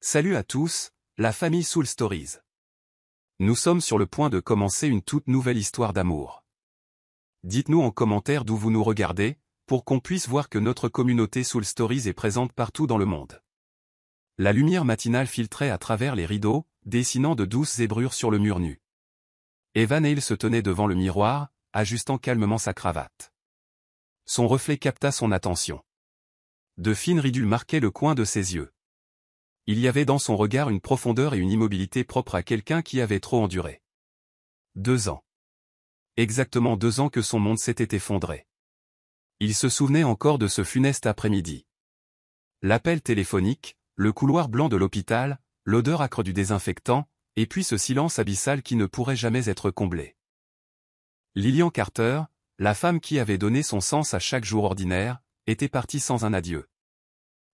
Salut à tous, la famille Soul Stories. Nous sommes sur le point de commencer une toute nouvelle histoire d'amour. Dites-nous en commentaire d'où vous nous regardez, pour qu'on puisse voir que notre communauté Soul Stories est présente partout dans le monde. La lumière matinale filtrait à travers les rideaux, dessinant de douces zébrures sur le mur nu. Evan Hale se tenait devant le miroir, ajustant calmement sa cravate. Son reflet capta son attention. De fines ridules marquaient le coin de ses yeux. Il y avait dans son regard une profondeur et une immobilité propres à quelqu'un qui avait trop enduré. 2 ans. Exactement 2 ans que son monde s'était effondré. Il se souvenait encore de ce funeste après-midi. L'appel téléphonique, le couloir blanc de l'hôpital, l'odeur âcre du désinfectant, et puis ce silence abyssal qui ne pourrait jamais être comblé. Lillian Carter, la femme qui avait donné son sens à chaque jour ordinaire, était partie sans un adieu.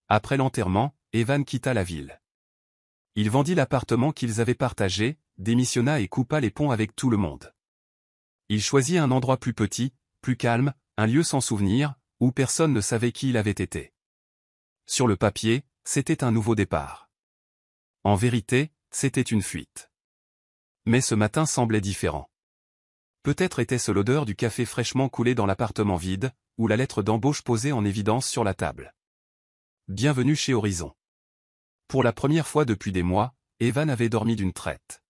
Après l'enterrement, Evan quitta la ville. Il vendit l'appartement qu'ils avaient partagé, démissionna et coupa les ponts avec tout le monde. Il choisit un endroit plus petit, plus calme, un lieu sans souvenir, où personne ne savait qui il avait été. Sur le papier, c'était un nouveau départ. En vérité, c'était une fuite. Mais ce matin semblait différent. Peut-être était-ce l'odeur du café fraîchement coulé dans l'appartement vide, ou la lettre d'embauche posée en évidence sur la table. Bienvenue chez Horizon. Pour la première fois depuis des mois, Evan avait dormi d'une traite.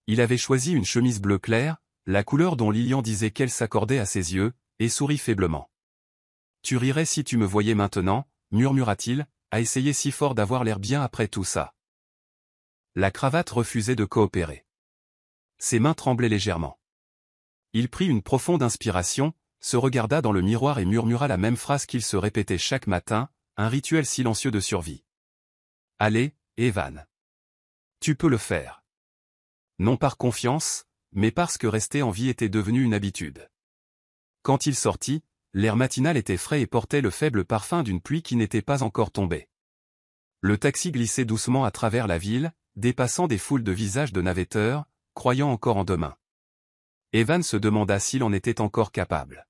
Il avait choisi une chemise bleu clair, la couleur dont Lillian disait qu'elle s'accordait à ses yeux, et sourit faiblement. « Tu rirais si tu me voyais maintenant, » murmura-t-il, à essayer si fort d'avoir l'air bien après tout ça. La cravate refusait de coopérer. Ses mains tremblaient légèrement. Il prit une profonde inspiration, se regarda dans le miroir et murmura la même phrase qu'il se répétait chaque matin, un rituel silencieux de survie. « Allez, Evan. Tu peux le faire. » Non par confiance, mais parce que rester en vie était devenu une habitude. Quand il sortit, l'air matinal était frais et portait le faible parfum d'une pluie qui n'était pas encore tombée. Le taxi glissait doucement à travers la ville, dépassant des foules de visages de navetteurs, croyant encore en demain. Evan se demanda s'il en était encore capable.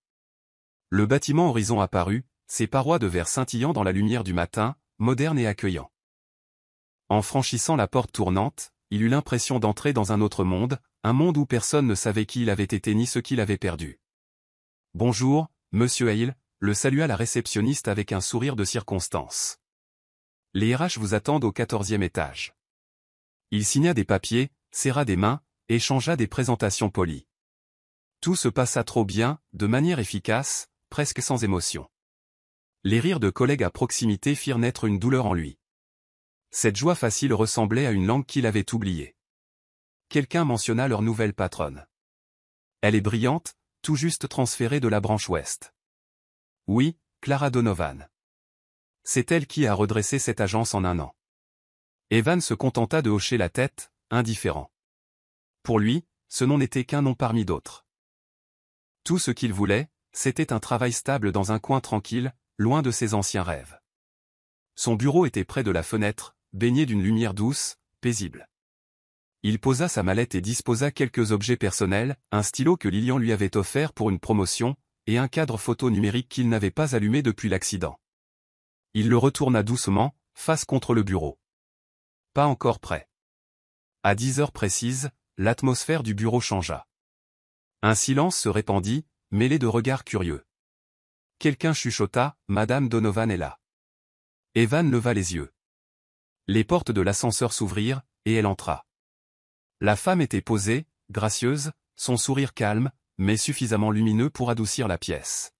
Le bâtiment Horizon apparut, ses parois de verre scintillant dans la lumière du matin, moderne et accueillant. En franchissant la porte tournante, il eut l'impression d'entrer dans un autre monde, un monde où personne ne savait qui il avait été ni ce qu'il avait perdu. « Bonjour, monsieur Hale », le salua la réceptionniste avec un sourire de circonstance. « Les RH vous attendent au 14e étage. » Il signa des papiers, serra des mains, échangea des présentations polies. Tout se passa trop bien, de manière efficace, presque sans émotion. Les rires de collègues à proximité firent naître une douleur en lui. Cette joie facile ressemblait à une langue qu'il avait oubliée. Quelqu'un mentionna leur nouvelle patronne. Elle est brillante, tout juste transférée de la branche ouest. Oui, Clara Donovan. C'est elle qui a redressé cette agence en un an. Evan se contenta de hocher la tête, indifférent. Pour lui, ce nom n'était qu'un nom parmi d'autres. Tout ce qu'il voulait, c'était un travail stable dans un coin tranquille, loin de ses anciens rêves. Son bureau était près de la fenêtre, baigné d'une lumière douce, paisible. Il posa sa mallette et disposa quelques objets personnels, un stylo que Lillian lui avait offert pour une promotion, et un cadre photo numérique qu'il n'avait pas allumé depuis l'accident. Il le retourna doucement, face contre le bureau. Pas encore prêt. À 10 heures précises, l'atmosphère du bureau changea. Un silence se répandit, mêlé de regards curieux. Quelqu'un chuchota, « Madame Donovan est là. » Evan leva les yeux. Les portes de l'ascenseur s'ouvrirent, et elle entra. La femme était posée, gracieuse, son sourire calme, mais suffisamment lumineux pour adoucir la pièce.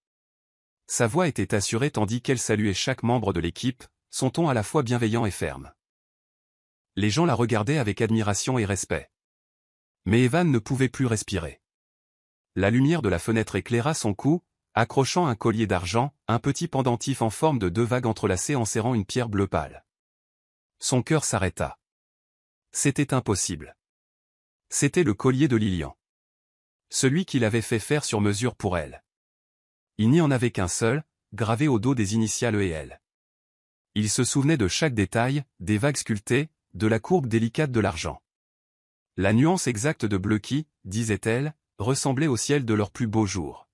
Sa voix était assurée tandis qu'elle saluait chaque membre de l'équipe, son ton à la fois bienveillant et ferme. Les gens la regardaient avec admiration et respect. Mais Evan ne pouvait plus respirer. La lumière de la fenêtre éclaira son cou, accrochant un collier d'argent, un petit pendentif en forme de 2 vagues entrelacées enserrant une pierre bleu pâle. Son cœur s'arrêta. C'était impossible. C'était le collier de Lillian. Celui qu'il avait fait faire sur mesure pour elle. Il n'y en avait qu'un seul, gravé au dos des initiales E et L. Il se souvenait de chaque détail, des vagues sculptées, de la courbe délicate de l'argent. La nuance exacte de bleu qui, disait-elle, ressemblait au ciel de leurs plus beaux jours.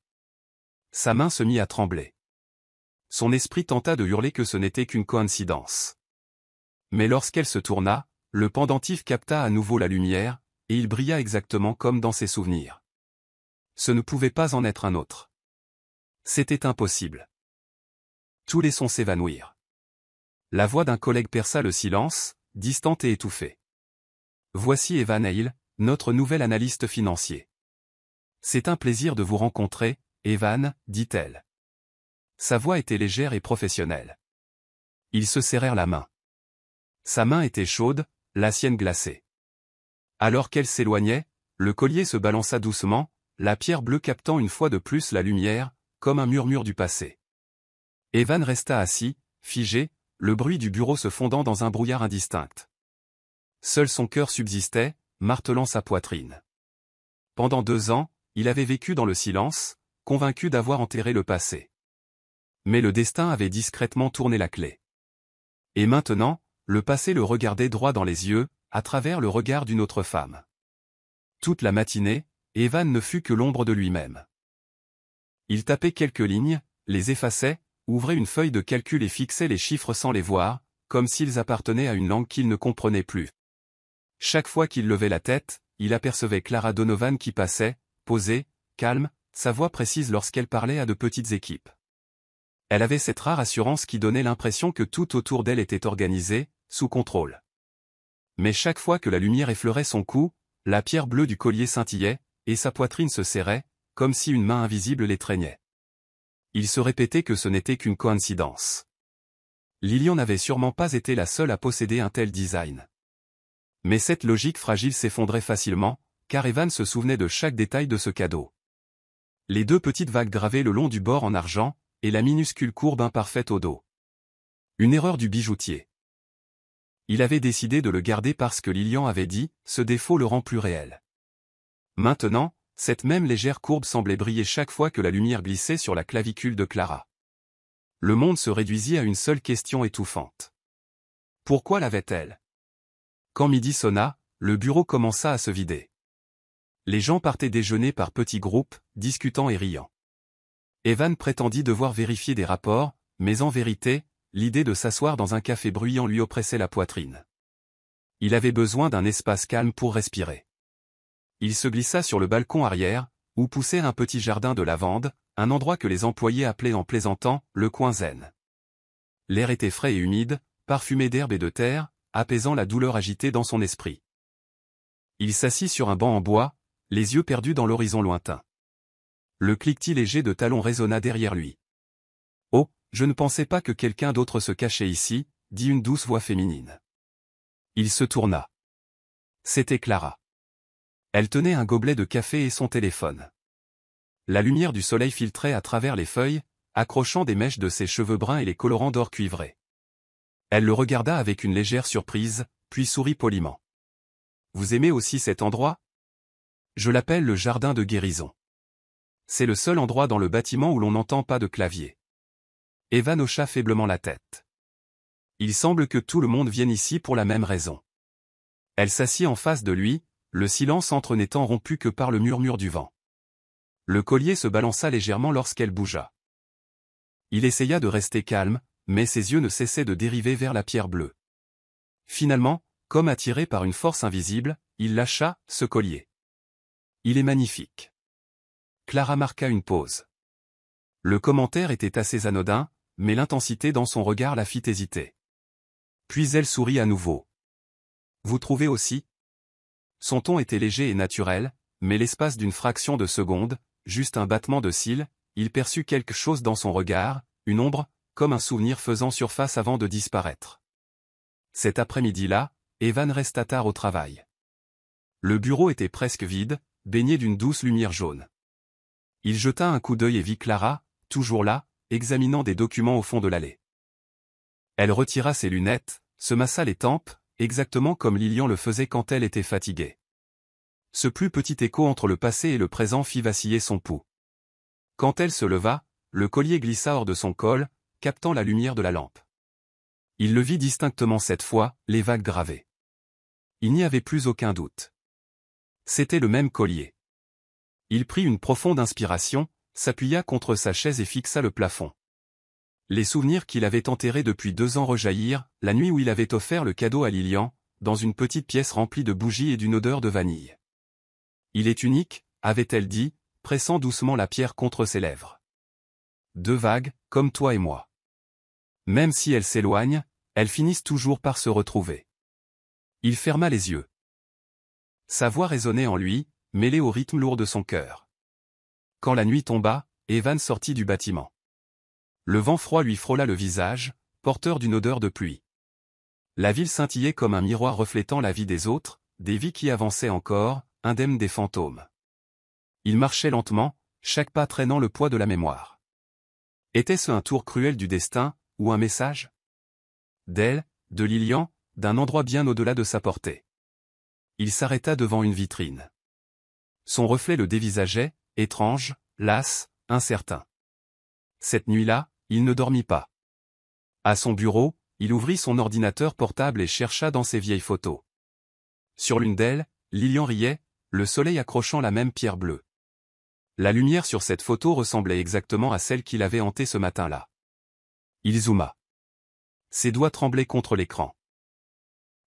Sa main se mit à trembler. Son esprit tenta de hurler que ce n'était qu'une coïncidence. Mais lorsqu'elle se tourna, le pendentif capta à nouveau la lumière, et il brilla exactement comme dans ses souvenirs. Ce ne pouvait pas en être un autre. C'était impossible. Tous les sons s'évanouirent. La voix d'un collègue perça le silence, distante et étouffée. « Voici Evan Hale, notre nouvel analyste financier. C'est un plaisir de vous rencontrer, Evan, dit-elle. » Sa voix était légère et professionnelle. Ils se serrèrent la main. Sa main était chaude, la sienne glacée. Alors qu'elle s'éloignait, le collier se balança doucement, la pierre bleue captant une fois de plus la lumière, comme un murmure du passé. Evan resta assis, figé, le bruit du bureau se fondant dans un brouillard indistinct. Seul son cœur subsistait, martelant sa poitrine. Pendant 2 ans, il avait vécu dans le silence, convaincu d'avoir enterré le passé. Mais le destin avait discrètement tourné la clé. Et maintenant, le passé le regardait droit dans les yeux, à travers le regard d'une autre femme. Toute la matinée, Evan ne fut que l'ombre de lui-même. Il tapait quelques lignes, les effaçait, ouvrait une feuille de calcul et fixait les chiffres sans les voir, comme s'ils appartenaient à une langue qu'il ne comprenait plus. Chaque fois qu'il levait la tête, il apercevait Clara Donovan qui passait, posée, calme, sa voix précise lorsqu'elle parlait à de petites équipes. Elle avait cette rare assurance qui donnait l'impression que tout autour d'elle était organisé, sous contrôle. Mais chaque fois que la lumière effleurait son cou, la pierre bleue du collier scintillait, et sa poitrine se serrait, comme si une main invisible l'étreignait. Il se répétait que ce n'était qu'une coïncidence. Lilian n'avait sûrement pas été la seule à posséder un tel design. Mais cette logique fragile s'effondrait facilement, car Evan se souvenait de chaque détail de ce cadeau. Les 2 petites vagues gravées le long du bord en argent, et la minuscule courbe imparfaite au dos. Une erreur du bijoutier. Il avait décidé de le garder parce que Lilian avait dit, ce défaut le rend plus réel. Maintenant, cette même légère courbe semblait briller chaque fois que la lumière glissait sur la clavicule de Clara. Le monde se réduisit à une seule question étouffante. Pourquoi l'avait-elle? Quand midi sonna, le bureau commença à se vider. Les gens partaient déjeuner par petits groupes, discutant et riant. Evan prétendit devoir vérifier des rapports, mais en vérité, l'idée de s'asseoir dans un café bruyant lui oppressait la poitrine. Il avait besoin d'un espace calme pour respirer. Il se glissa sur le balcon arrière, où poussait un petit jardin de lavande, un endroit que les employés appelaient en plaisantant « le coin zen ». L'air était frais et humide, parfumé d'herbe et de terre, apaisant la douleur agitée dans son esprit. Il s'assit sur un banc en bois, les yeux perdus dans l'horizon lointain. Le cliquetis léger de talons résonna derrière lui. « Oh, je ne pensais pas que quelqu'un d'autre se cachait ici », dit une douce voix féminine. Il se tourna. C'était Clara. Elle tenait un gobelet de café et son téléphone. La lumière du soleil filtrait à travers les feuilles, accrochant des mèches de ses cheveux bruns et les colorant d'or cuivré. Elle le regarda avec une légère surprise, puis sourit poliment. « Vous aimez aussi cet endroit ? Je l'appelle le jardin de guérison. C'est le seul endroit dans le bâtiment où l'on n'entend pas de clavier. » Evan hocha faiblement la tête. Il semble que tout le monde vienne ici pour la même raison. Elle s'assit en face de lui, le silence entre n'étant rompu que par le murmure du vent. Le collier se balança légèrement lorsqu'elle bougea. Il essaya de rester calme, mais ses yeux ne cessaient de dériver vers la pierre bleue. Finalement, comme attiré par une force invisible, il lâcha ce collier. Il est magnifique. Clara marqua une pause. Le commentaire était assez anodin, mais l'intensité dans son regard la fit hésiter. Puis elle sourit à nouveau. Vous trouvez aussi? Son ton était léger et naturel, mais l'espace d'une fraction de seconde, juste un battement de cils, il perçut quelque chose dans son regard, une ombre, comme un souvenir faisant surface avant de disparaître. Cet après-midi-là, Evan resta tard au travail. Le bureau était presque vide, baigné d'une douce lumière jaune. Il jeta un coup d'œil et vit Clara, toujours là, examinant des documents au fond de l'allée. Elle retira ses lunettes, se massa les tempes, exactement comme Lilian le faisait quand elle était fatiguée. Ce plus petit écho entre le passé et le présent fit vaciller son pouls. Quand elle se leva, le collier glissa hors de son col, captant la lumière de la lampe. Il le vit distinctement cette fois, les vagues gravées. Il n'y avait plus aucun doute. C'était le même collier. Il prit une profonde inspiration, s'appuya contre sa chaise et fixa le plafond. Les souvenirs qu'il avait enterrés depuis 2 ans rejaillirent, la nuit où il avait offert le cadeau à Lilian, dans une petite pièce remplie de bougies et d'une odeur de vanille. Il est unique, avait-elle dit, pressant doucement la pierre contre ses lèvres. 2 vagues, comme toi et moi. Même si elles s'éloignent, elles finissent toujours par se retrouver. Il ferma les yeux. Sa voix résonnait en lui, mêlée au rythme lourd de son cœur. Quand la nuit tomba, Evan sortit du bâtiment. Le vent froid lui frôla le visage, porteur d'une odeur de pluie. La ville scintillait comme un miroir reflétant la vie des autres, des vies qui avançaient encore, indemnes des fantômes. Il marchait lentement, chaque pas traînant le poids de la mémoire. Était-ce un tour cruel du destin, ou un message? D'elle, de Lilian, d'un endroit bien au-delà de sa portée. Il s'arrêta devant une vitrine. Son reflet le dévisageait, étrange, las, incertain. Cette nuit-là, il ne dormit pas. À son bureau, il ouvrit son ordinateur portable et chercha dans ses vieilles photos. Sur l'une d'elles, Lilian riait, le soleil accrochant la même pierre bleue. La lumière sur cette photo ressemblait exactement à celle qu'il avait hantée ce matin-là. Il zooma. Ses doigts tremblaient contre l'écran.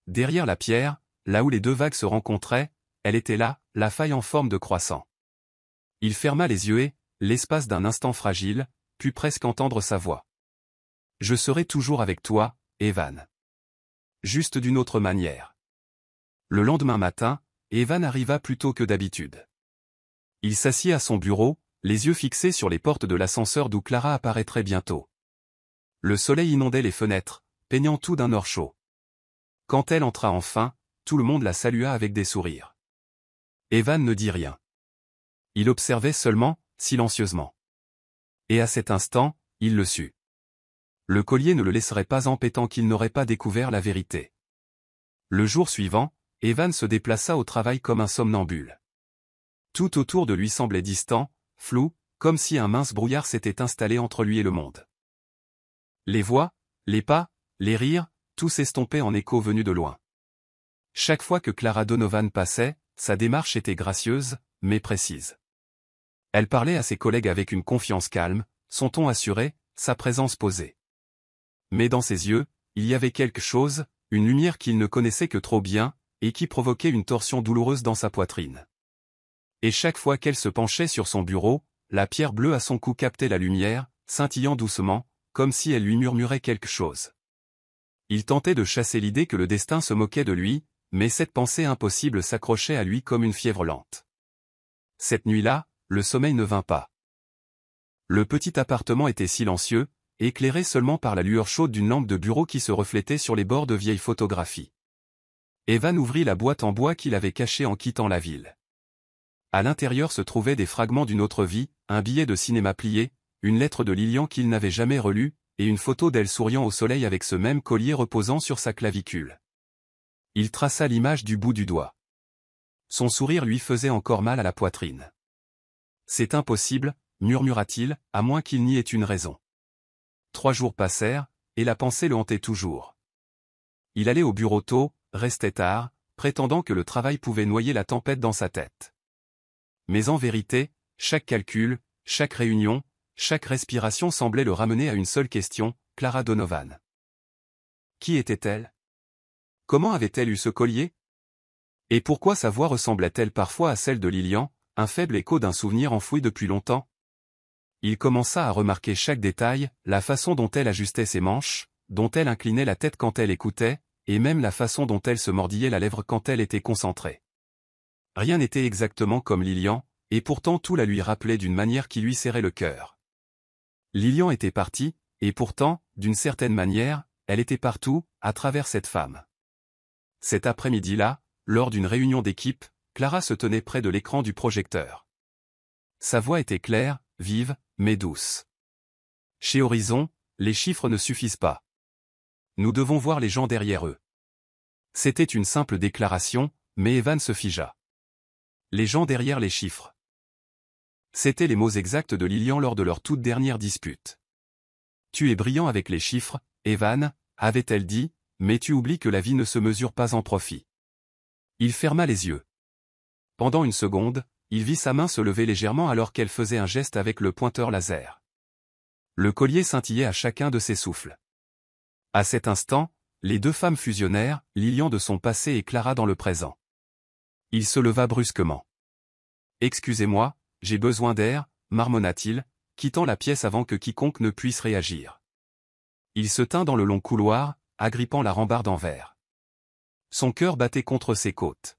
Derrière la pierre, là où les 2 vagues se rencontraient, elle était là, la faille en forme de croissant. Il ferma les yeux et, l'espace d'un instant fragile, put presque entendre sa voix. « Je serai toujours avec toi, Evan. » Juste d'une autre manière. Le lendemain matin, Evan arriva plus tôt que d'habitude. Il s'assit à son bureau, les yeux fixés sur les portes de l'ascenseur d'où Clara apparaîtrait bientôt. Le soleil inondait les fenêtres, peignant tout d'un or chaud. Quand elle entra enfin, tout le monde la salua avec des sourires. Evan ne dit rien. Il observait seulement, silencieusement. Et à cet instant, il le sut. Le collier ne le laisserait pas en paix tant qu'il n'aurait pas découvert la vérité. Le jour suivant, Evan se déplaça au travail comme un somnambule. Tout autour de lui semblait distant, flou, comme si un mince brouillard s'était installé entre lui et le monde. Les voix, les pas, les rires, tout s'estompait en écho venus de loin. Chaque fois que Clara Donovan passait, sa démarche était gracieuse, mais précise. Elle parlait à ses collègues avec une confiance calme, son ton assuré, sa présence posée. Mais dans ses yeux, il y avait quelque chose, une lumière qu'il ne connaissait que trop bien, et qui provoquait une torsion douloureuse dans sa poitrine. Et chaque fois qu'elle se penchait sur son bureau, la pierre bleue à son cou captait la lumière, scintillant doucement, comme si elle lui murmurait quelque chose. Il tentait de chasser l'idée que le destin se moquait de lui, mais cette pensée impossible s'accrochait à lui comme une fièvre lente. Cette nuit-là, le sommeil ne vint pas. Le petit appartement était silencieux, éclairé seulement par la lueur chaude d'une lampe de bureau qui se reflétait sur les bords de vieilles photographies. Evan ouvrit la boîte en bois qu'il avait cachée en quittant la ville. À l'intérieur se trouvaient des fragments d'une autre vie, un billet de cinéma plié, une lettre de Lilian qu'il n'avait jamais relue, et une photo d'elle souriant au soleil avec ce même collier reposant sur sa clavicule. Il traça l'image du bout du doigt. Son sourire lui faisait encore mal à la poitrine. « C'est impossible, murmura-t-il, à moins qu'il n'y ait une raison. » 3 jours passèrent, et la pensée le hantait toujours. Il allait au bureau tôt, restait tard, prétendant que le travail pouvait noyer la tempête dans sa tête. Mais en vérité, chaque calcul, chaque réunion, chaque respiration semblait le ramener à une seule question, Clara Donovan. Qui était-elle? Comment avait-elle eu ce collier? Et pourquoi sa voix ressemblait-elle parfois à celle de Lilian, un faible écho d'un souvenir enfoui depuis longtemps? Il commença à remarquer chaque détail, la façon dont elle ajustait ses manches, dont elle inclinait la tête quand elle écoutait, et même la façon dont elle se mordillait la lèvre quand elle était concentrée. Rien n'était exactement comme Lilian, et pourtant tout la lui rappelait d'une manière qui lui serrait le cœur. Lilian était partie, et pourtant, d'une certaine manière, elle était partout, à travers cette femme. Cet après-midi-là, lors d'une réunion d'équipe, Clara se tenait près de l'écran du projecteur. Sa voix était claire, vive, mais douce. Chez Horizon, les chiffres ne suffisent pas. Nous devons voir les gens derrière eux. C'était une simple déclaration, mais Evan se figea. Les gens derrière les chiffres. C'étaient les mots exacts de Lilian lors de leur toute dernière dispute. Tu es brillant avec les chiffres, Evan, avait-elle dit, mais tu oublies que la vie ne se mesure pas en profit. Il ferma les yeux. Pendant une seconde, il vit sa main se lever légèrement alors qu'elle faisait un geste avec le pointeur laser. Le collier scintillait à chacun de ses souffles. À cet instant, les deux femmes fusionnèrent, Lilian de son passé et Clara dans le présent. Il se leva brusquement. « Excusez-moi, j'ai besoin d'air, marmonna-t-il, quittant la pièce avant que quiconque ne puisse réagir. Il se tint dans le long couloir, agrippant la rambarde en verre. Son cœur battait contre ses côtes.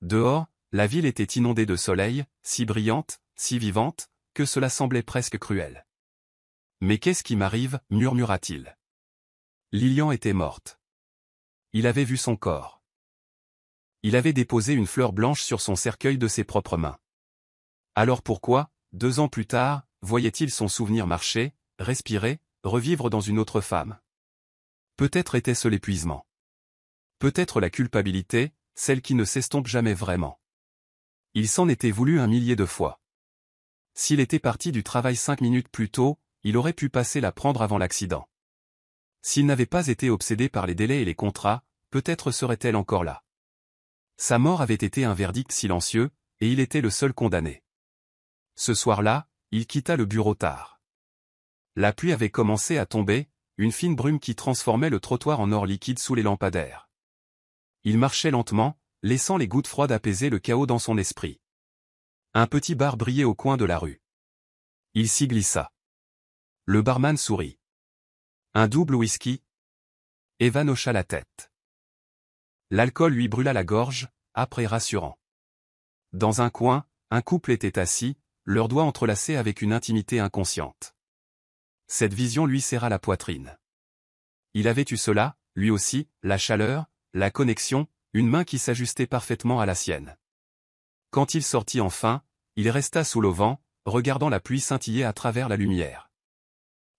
Dehors, la ville était inondée de soleil, si brillante, si vivante, que cela semblait presque cruel. « Mais qu'est-ce qui m'arrive » murmura-t-il. Lilian était morte. Il avait vu son corps. Il avait déposé une fleur blanche sur son cercueil de ses propres mains. Alors pourquoi, 2 ans plus tard, voyait-il son souvenir marcher, respirer, revivre dans une autre femme? Peut-être était-ce l'épuisement. Peut-être la culpabilité, celle qui ne s'estompe jamais vraiment. Il s'en était voulu 1 millier de fois. S'il était parti du travail 5 minutes plus tôt, il aurait pu passer la prendre avant l'accident. S'il n'avait pas été obsédé par les délais et les contrats, peut-être serait-elle encore là. Sa mort avait été un verdict silencieux, et il était le seul condamné. Ce soir-là, il quitta le bureau tard. La pluie avait commencé à tomber, une fine brume qui transformait le trottoir en or liquide sous les lampadaires. Il marchait lentement, laissant les gouttes froides apaiser le chaos dans son esprit. Un petit bar brillait au coin de la rue. Il s'y glissa. Le barman sourit. Un double whisky? Evan hocha la tête. L'alcool lui brûla la gorge, âpre et rassurant. Dans un coin, un couple était assis, leurs doigts entrelacés avec une intimité inconsciente. Cette vision lui serra la poitrine. Il avait eu cela, lui aussi, la chaleur, la connexion, une main qui s'ajustait parfaitement à la sienne. Quand il sortit enfin, il resta sous l'auvent, regardant la pluie scintiller à travers la lumière.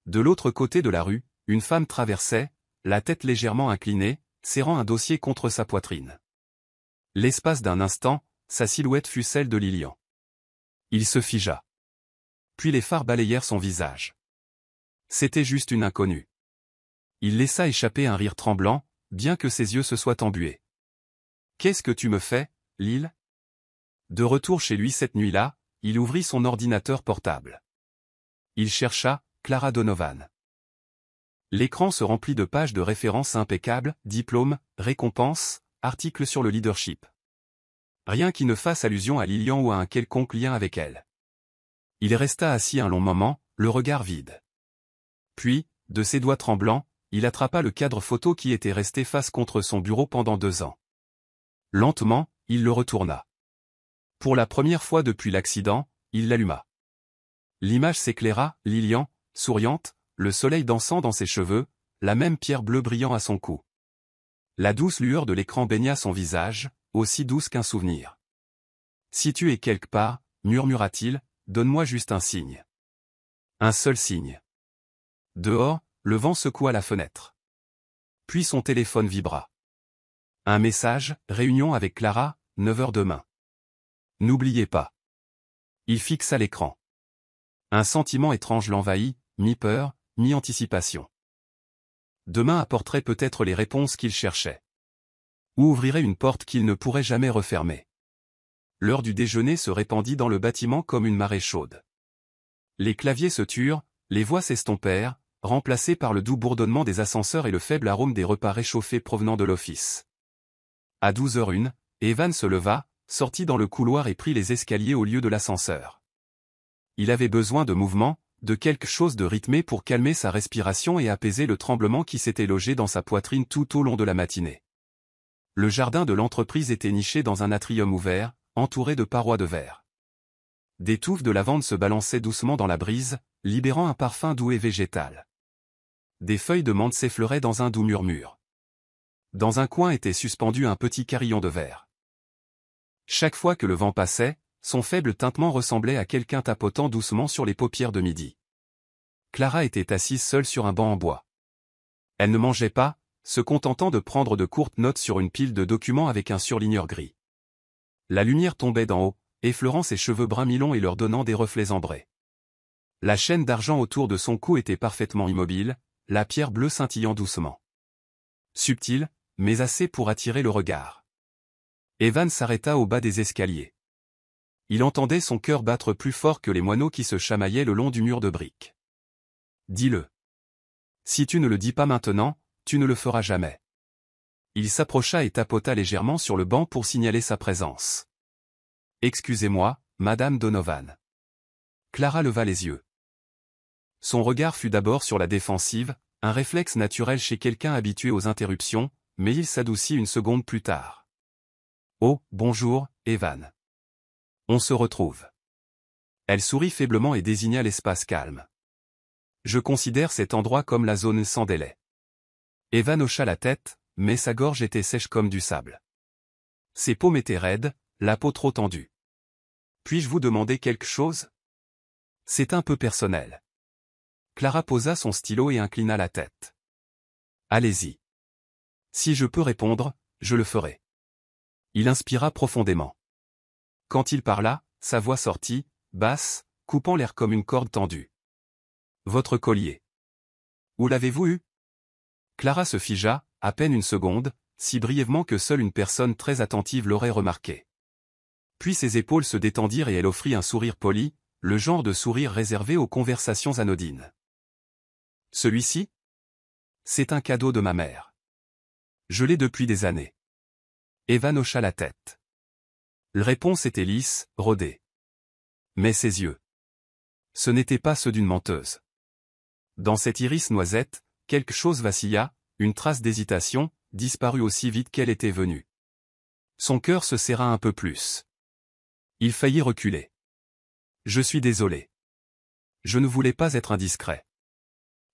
De l'autre côté de la rue, une femme traversait, la tête légèrement inclinée, serrant un dossier contre sa poitrine. L'espace d'un instant, sa silhouette fut celle de Lilian. Il se figea. Puis les phares balayèrent son visage. C'était juste une inconnue. Il laissa échapper un rire tremblant, bien que ses yeux se soient embués. « Qu'est-ce que tu me fais, Lil ?» De retour chez lui cette nuit-là, il ouvrit son ordinateur portable. Il chercha Clara Donovan. L'écran se remplit de pages de références impeccables, diplômes, récompenses, articles sur le leadership. Rien qui ne fasse allusion à Lilian ou à un quelconque lien avec elle. Il resta assis un long moment, le regard vide. Puis, de ses doigts tremblants, il attrapa le cadre photo qui était resté face contre son bureau pendant 2 ans. Lentement, il le retourna. Pour la première fois depuis l'accident, il l'alluma. L'image s'éclaira, Lilian, souriante, le soleil dansant dans ses cheveux, la même pierre bleue brillant à son cou. La douce lueur de l'écran baigna son visage, aussi douce qu'un souvenir. « Si tu es quelque part, murmura-t-il, donne-moi juste un signe. » Un seul signe. Dehors, le vent secoua la fenêtre. Puis son téléphone vibra. Un message, réunion avec Clara, 9 h demain. N'oubliez pas. Il fixa l'écran. Un sentiment étrange l'envahit, mi-peur, mi-anticipation. Demain apporterait peut-être les réponses qu'il cherchait. Ou ouvrirait une porte qu'il ne pourrait jamais refermer. L'heure du déjeuner se répandit dans le bâtiment comme une marée chaude. Les claviers se turent, les voix s'estompèrent, remplacées par le doux bourdonnement des ascenseurs et le faible arôme des repas réchauffés provenant de l'office. À 12h01, Evan se leva, sortit dans le couloir et prit les escaliers au lieu de l'ascenseur. Il avait besoin de mouvement, de quelque chose de rythmé pour calmer sa respiration et apaiser le tremblement qui s'était logé dans sa poitrine tout au long de la matinée. Le jardin de l'entreprise était niché dans un atrium ouvert, entouré de parois de verre. Des touffes de lavande se balançaient doucement dans la brise, libérant un parfum doux et végétal. Des feuilles de menthe s'effleuraient dans un doux murmure. Dans un coin était suspendu un petit carillon de verre. Chaque fois que le vent passait, son faible tintement ressemblait à quelqu'un tapotant doucement sur les paupières de midi. Clara était assise seule sur un banc en bois. Elle ne mangeait pas, se contentant de prendre de courtes notes sur une pile de documents avec un surligneur gris. La lumière tombait d'en haut, effleurant ses cheveux bruns mi-longs et leur donnant des reflets ambrés. La chaîne d'argent autour de son cou était parfaitement immobile, la pierre bleue scintillant doucement. Subtile, mais assez pour attirer le regard. Evan s'arrêta au bas des escaliers. Il entendait son cœur battre plus fort que les moineaux qui se chamaillaient le long du mur de briques. Dis-le. Si tu ne le dis pas maintenant, tu ne le feras jamais. Il s'approcha et tapota légèrement sur le banc pour signaler sa présence. Excusez-moi, Madame Donovan. Clara leva les yeux. Son regard fut d'abord sur la défensive, un réflexe naturel chez quelqu'un habitué aux interruptions, mais il s'adoucit une seconde plus tard. Oh, bonjour, Evan. On se retrouve. Elle sourit faiblement et désigna l'espace calme. Je considère cet endroit comme la zone sans délai. Evan hocha la tête, mais sa gorge était sèche comme du sable. Ses paumes étaient raides, la peau trop tendue. Puis-je vous demander quelque chose? C'est un peu personnel. Clara posa son stylo et inclina la tête. Allez-y. Si je peux répondre, je le ferai. Il inspira profondément. Quand il parla, sa voix sortit, basse, coupant l'air comme une corde tendue. Votre collier. Où l'avez-vous eu? Clara se figea, à peine une seconde, si brièvement que seule une personne très attentive l'aurait remarqué. Puis ses épaules se détendirent et elle offrit un sourire poli, le genre de sourire réservé aux conversations anodines. Celui-ci? C'est un cadeau de ma mère. Je l'ai depuis des années. Evan hocha la tête. La réponse était lisse, rodée. Mais ses yeux. Ce n'étaient pas ceux d'une menteuse. Dans cet iris noisette, quelque chose vacilla, une trace d'hésitation, disparut aussi vite qu'elle était venue. Son cœur se serra un peu plus. Il faillit reculer. Je suis désolé. Je ne voulais pas être indiscret.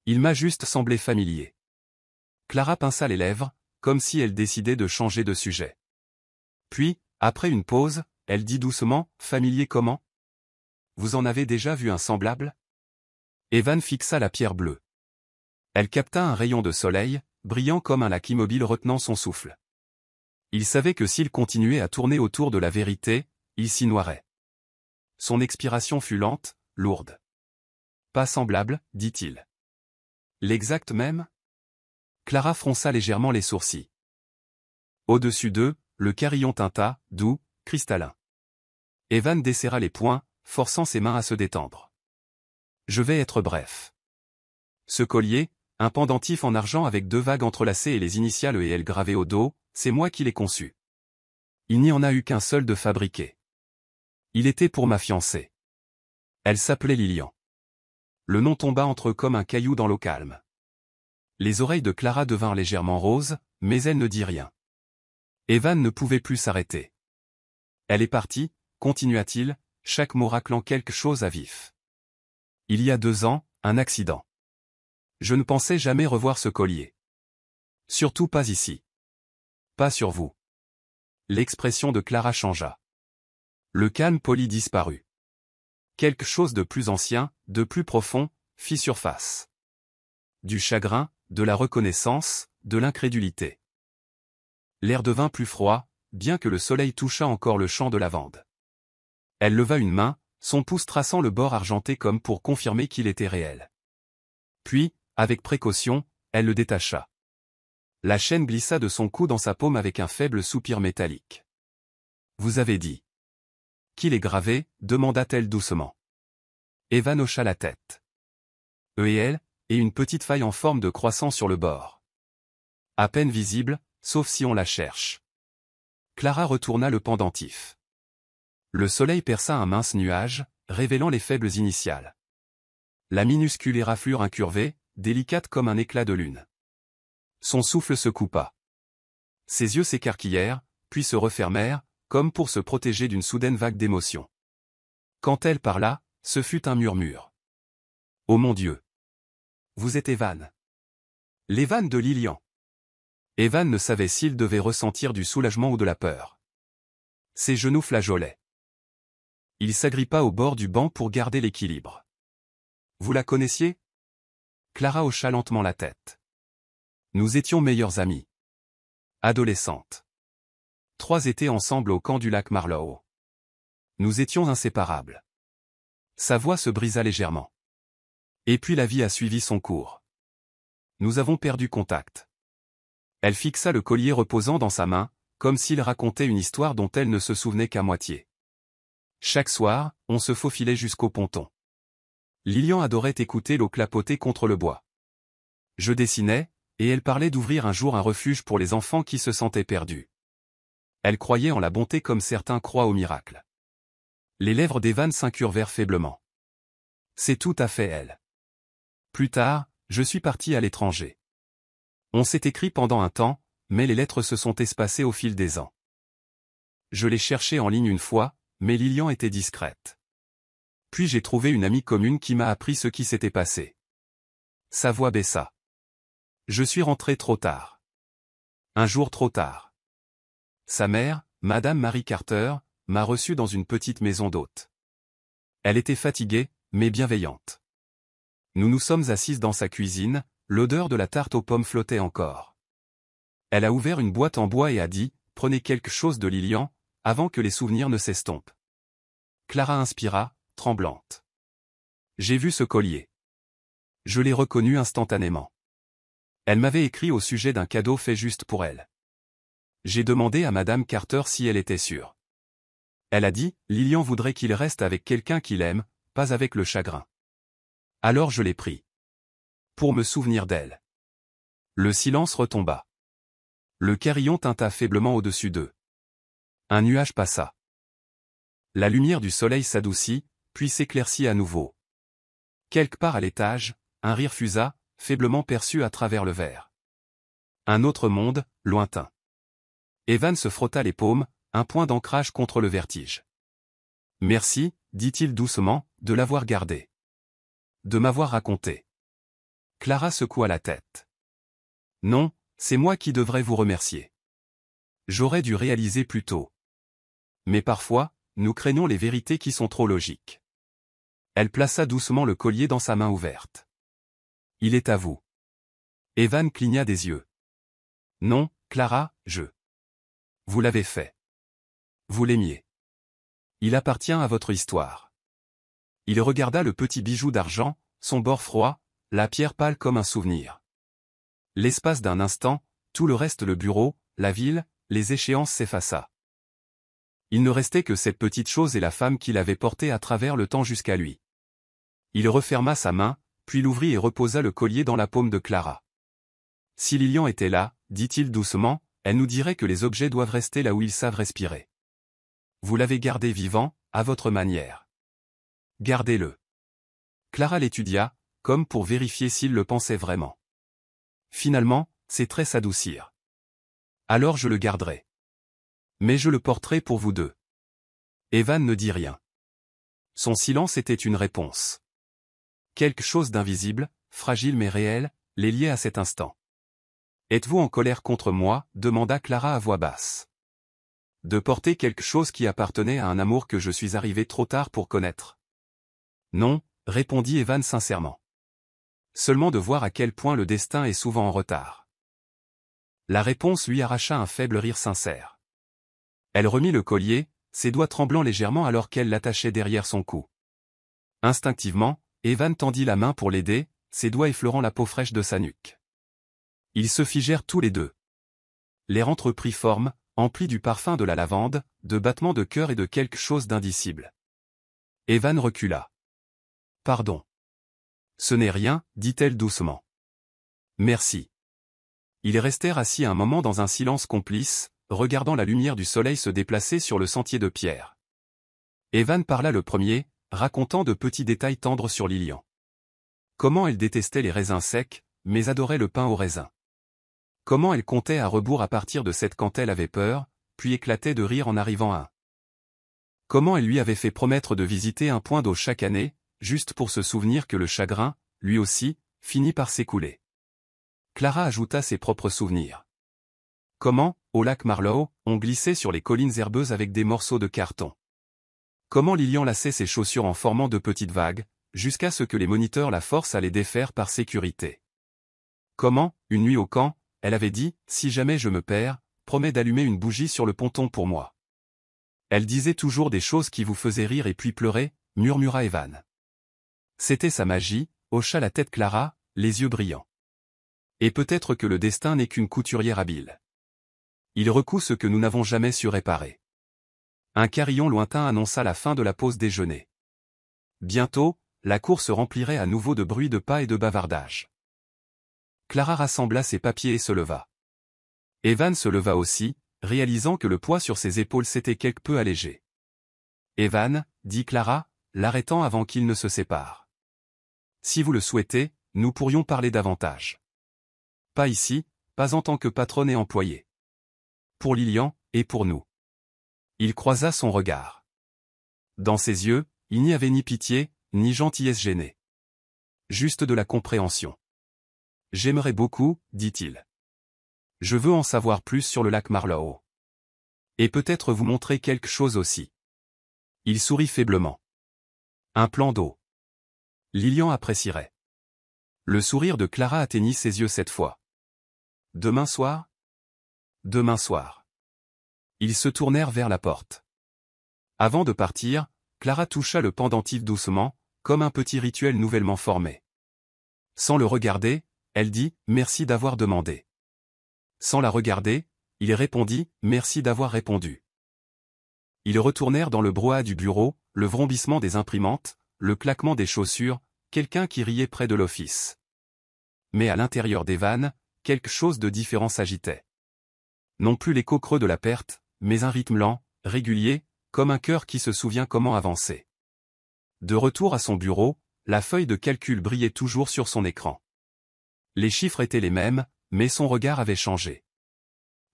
Il m'a juste semblé familier. Clara pinça les lèvres, comme si elle décidait de changer de sujet. Puis, après une pause, elle dit doucement, familier comment? Vous en avez déjà vu un semblable? Evan fixa la pierre bleue. Elle capta un rayon de soleil, brillant comme un lac immobile retenant son souffle. Il savait que s'il continuait à tourner autour de la vérité, il s'y noierait. Son expiration fut lente, lourde. Pas semblable, dit-il. L'exact même? Clara fronça légèrement les sourcils. Au-dessus d'eux, le carillon tinta, doux, cristallin. Evan desserra les poings, forçant ses mains à se détendre. Je vais être bref. Ce collier, un pendentif en argent avec 2 vagues entrelacées et les initiales E et L gravées au dos, c'est moi qui l'ai conçu. Il n'y en a eu qu'un seul de fabriqué. Il était pour ma fiancée. Elle s'appelait Lilian. Le nom tomba entre eux comme un caillou dans l'eau calme. Les oreilles de Clara devinrent légèrement roses, mais elle ne dit rien. Evan ne pouvait plus s'arrêter. Elle est partie, continua-t-il, chaque mot raclant quelque chose à vif. Il y a 2 ans, un accident. Je ne pensais jamais revoir ce collier. Surtout pas ici. Pas sur vous. L'expression de Clara changea. Le calme poli disparut. Quelque chose de plus ancien, de plus profond, fit surface. Du chagrin, de la reconnaissance, de l'incrédulité. L'air devint plus froid, bien que le soleil touchât encore le champ de lavande. Elle leva une main, son pouce traçant le bord argenté comme pour confirmer qu'il était réel. Puis, avec précaution, elle le détacha. La chaîne glissa de son cou dans sa paume avec un faible soupir métallique. Vous avez dit. Qu'il est gravé, demanda-t-elle doucement. Evan hocha la tête. E et L, et une petite faille en forme de croissant sur le bord. À peine visible, sauf si on la cherche. Clara retourna le pendentif. Le soleil perça un mince nuage, révélant les faibles initiales. La minuscule éraflure incurvée, délicate comme un éclat de lune. Son souffle se coupa. Ses yeux s'écarquillèrent, puis se refermèrent, comme pour se protéger d'une soudaine vague d'émotion. Quand elle parla, ce fut un murmure. Oh mon Dieu! Vous êtes Evan. L'Evan de Lilian. Evan ne savait s'il devait ressentir du soulagement ou de la peur. Ses genoux flageolaient. Il s'agrippa au bord du banc pour garder l'équilibre. Vous la connaissiez? Clara hocha lentement la tête. Nous étions meilleures amies. Adolescentes. 3 étés ensemble au camp du lac Marlowe. Nous étions inséparables. Sa voix se brisa légèrement. Et puis la vie a suivi son cours. Nous avons perdu contact. Elle fixa le collier reposant dans sa main, comme s'il racontait une histoire dont elle ne se souvenait qu'à moitié. Chaque soir, on se faufilait jusqu'au ponton. Lilian adorait écouter l'eau clapoter contre le bois. Je dessinais, et elle parlait d'ouvrir un jour un refuge pour les enfants qui se sentaient perdus. Elle croyait en la bonté comme certains croient au miracle. Les lèvres d'Evan s'incurvèrent faiblement. C'est tout à fait elle. Plus tard, je suis parti à l'étranger. On s'est écrit pendant un temps, mais les lettres se sont espacées au fil des ans. Je l'ai cherchée en ligne une fois, mais Lilian était discrète. Puis j'ai trouvé une amie commune qui m'a appris ce qui s'était passé. Sa voix baissa. Je suis rentré trop tard. Un jour trop tard. Sa mère, Madame Mary Carter, m'a reçu dans une petite maison d'hôte. Elle était fatiguée, mais bienveillante. Nous nous sommes assises dans sa cuisine, l'odeur de la tarte aux pommes flottait encore. Elle a ouvert une boîte en bois et a dit « Prenez quelque chose de Lilian, avant que les souvenirs ne s'estompent. » Clara inspira, tremblante. J'ai vu ce collier. Je l'ai reconnu instantanément. Elle m'avait écrit au sujet d'un cadeau fait juste pour elle. J'ai demandé à Madame Carter si elle était sûre. Elle a dit, Lilian voudrait qu'il reste avec quelqu'un qu'il aime, pas avec le chagrin. Alors je l'ai pris. Pour me souvenir d'elle. Le silence retomba. Le carillon tinta faiblement au-dessus d'eux. Un nuage passa. La lumière du soleil s'adoucit, puis s'éclaircit à nouveau. Quelque part à l'étage, un rire fusa, faiblement perçu à travers le verre. Un autre monde, lointain. Evan se frotta les paumes, un point d'ancrage contre le vertige. Merci, dit-il doucement, de l'avoir gardé. De m'avoir raconté. Clara secoua la tête. Non, c'est moi qui devrais vous remercier. J'aurais dû réaliser plus tôt. Mais parfois, nous craignons les vérités qui sont trop logiques. Elle plaça doucement le collier dans sa main ouverte. Il est à vous. Evan cligna des yeux. Non, Clara, Vous l'avez fait. Vous l'aimiez. Il appartient à votre histoire. Il regarda le petit bijou d'argent, son bord froid, la pierre pâle comme un souvenir. L'espace d'un instant, tout le reste, le bureau, la ville, les échéances s'effaça. Il ne restait que cette petite chose et la femme qui l'avait portée à travers le temps jusqu'à lui. Il referma sa main, puis l'ouvrit et reposa le collier dans la paume de Clara. Si Lilian était là, dit-il doucement, elle nous dirait que les objets doivent rester là où ils savent respirer. Vous l'avez gardé vivant, à votre manière. Gardez-le. Clara l'étudia, comme pour vérifier s'il le pensait vraiment. Finalement, ses traits s'adoucirent. Alors je le garderai. Mais je le porterai pour vous deux. Evan ne dit rien. Son silence était une réponse. Quelque chose d'invisible, fragile mais réel, les liait à cet instant. Êtes-vous en colère contre moi, demanda Clara à voix basse. De porter quelque chose qui appartenait à un amour que je suis arrivé trop tard pour connaître. Non, répondit Evan sincèrement. Seulement de voir à quel point le destin est souvent en retard. La réponse lui arracha un faible rire sincère. Elle remit le collier, ses doigts tremblant légèrement alors qu'elle l'attachait derrière son cou. Instinctivement, Evan tendit la main pour l'aider, ses doigts effleurant la peau fraîche de sa nuque. Ils se figèrent tous les deux. L'air entreprit forme, empli du parfum de la lavande, de battements de cœur et de quelque chose d'indicible. Evan recula. Pardon. Ce n'est rien, dit-elle doucement. Merci. Ils restèrent assis un moment dans un silence complice, regardant la lumière du soleil se déplacer sur le sentier de pierre. Evan parla le premier, racontant de petits détails tendres sur Lilian. Comment elle détestait les raisins secs, mais adorait le pain au raisin. Comment elle comptait à rebours à partir de cette quand elle avait peur, puis éclatait de rire en arrivant à un. Comment elle lui avait fait promettre de visiter un point d'eau chaque année, juste pour se souvenir que le chagrin, lui aussi, finit par s'écouler. Clara ajouta ses propres souvenirs. Comment, au lac Marlowe, on glissait sur les collines herbeuses avec des morceaux de carton. Comment Lilian laçait ses chaussures en formant de petites vagues, jusqu'à ce que les moniteurs la forcent à les défaire par sécurité. Comment, une nuit au camp, elle avait dit, si jamais je me perds, promets d'allumer une bougie sur le ponton pour moi. Elle disait toujours des choses qui vous faisaient rire et puis pleurer, murmura Evan. C'était sa magie, hocha la tête Clara, les yeux brillants. Et peut-être que le destin n'est qu'une couturière habile. Il recoud ce que nous n'avons jamais su réparer. Un carillon lointain annonça la fin de la pause déjeuner. Bientôt, la cour se remplirait à nouveau de bruit de pas et de bavardage. Clara rassembla ses papiers et se leva. Evan se leva aussi, réalisant que le poids sur ses épaules s'était quelque peu allégé. « Evan, dit Clara, l'arrêtant avant qu'ils ne se séparent. Si vous le souhaitez, nous pourrions parler davantage. Pas ici, pas en tant que patronne et employée. Pour Lilian, et pour nous. » Il croisa son regard. Dans ses yeux, il n'y avait ni pitié, ni gentillesse gênée. Juste de la compréhension. « J'aimerais beaucoup, dit-il. Je veux en savoir plus sur le lac Marlowe. Et peut-être vous montrer quelque chose aussi. » Il sourit faiblement. Un plan d'eau. Lilian apprécierait. Le sourire de Clara atteignit ses yeux cette fois. Demain soir? Demain soir. Ils se tournèrent vers la porte. Avant de partir, Clara toucha le pendentif doucement, comme un petit rituel nouvellement formé. Sans le regarder, elle dit « Merci d'avoir demandé ». Sans la regarder, il répondit « Merci d'avoir répondu ». Ils retournèrent dans le brouhaha du bureau, le vrombissement des imprimantes, le claquement des chaussures, quelqu'un qui riait près de l'office. Mais à l'intérieur d'Evan, quelque chose de différent s'agitait. Non plus l'écho creux de la perte, mais un rythme lent, régulier, comme un cœur qui se souvient comment avancer. De retour à son bureau, la feuille de calcul brillait toujours sur son écran. Les chiffres étaient les mêmes, mais son regard avait changé.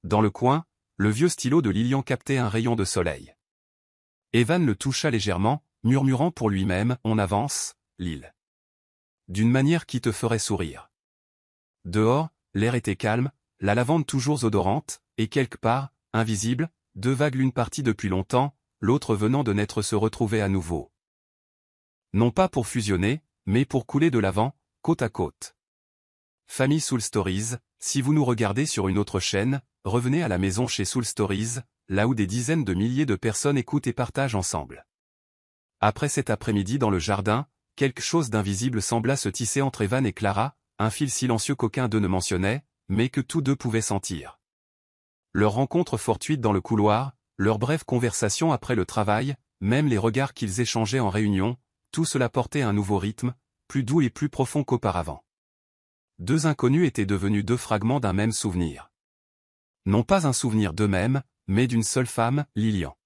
Dans le coin, le vieux stylo de Lilian captait un rayon de soleil. Evan le toucha légèrement, murmurant pour lui-même « On avance, Lil. » D'une manière qui te ferait sourire. Dehors, l'air était calme, la lavande toujours odorante, et quelque part, invisible, deux vagues l'une partie depuis longtemps, l'autre venant de naître se retrouvaient à nouveau. Non pas pour fusionner, mais pour couler de l'avant, côte à côte. Famille Soul Stories, si vous nous regardez sur une autre chaîne, revenez à la maison chez Soul Stories, là où des dizaines de milliers de personnes écoutent et partagent ensemble. Après cet après-midi dans le jardin, quelque chose d'invisible sembla se tisser entre Evan et Clara, un fil silencieux qu'aucun d'eux ne mentionnait, mais que tous deux pouvaient sentir. Leur rencontre fortuite dans le couloir, leur brève conversation après le travail, même les regards qu'ils échangeaient en réunion, tout cela portait un nouveau rythme, plus doux et plus profond qu'auparavant. Deux inconnus étaient devenus deux fragments d'un même souvenir. Non pas un souvenir d'eux-mêmes, mais d'une seule femme, Lilian.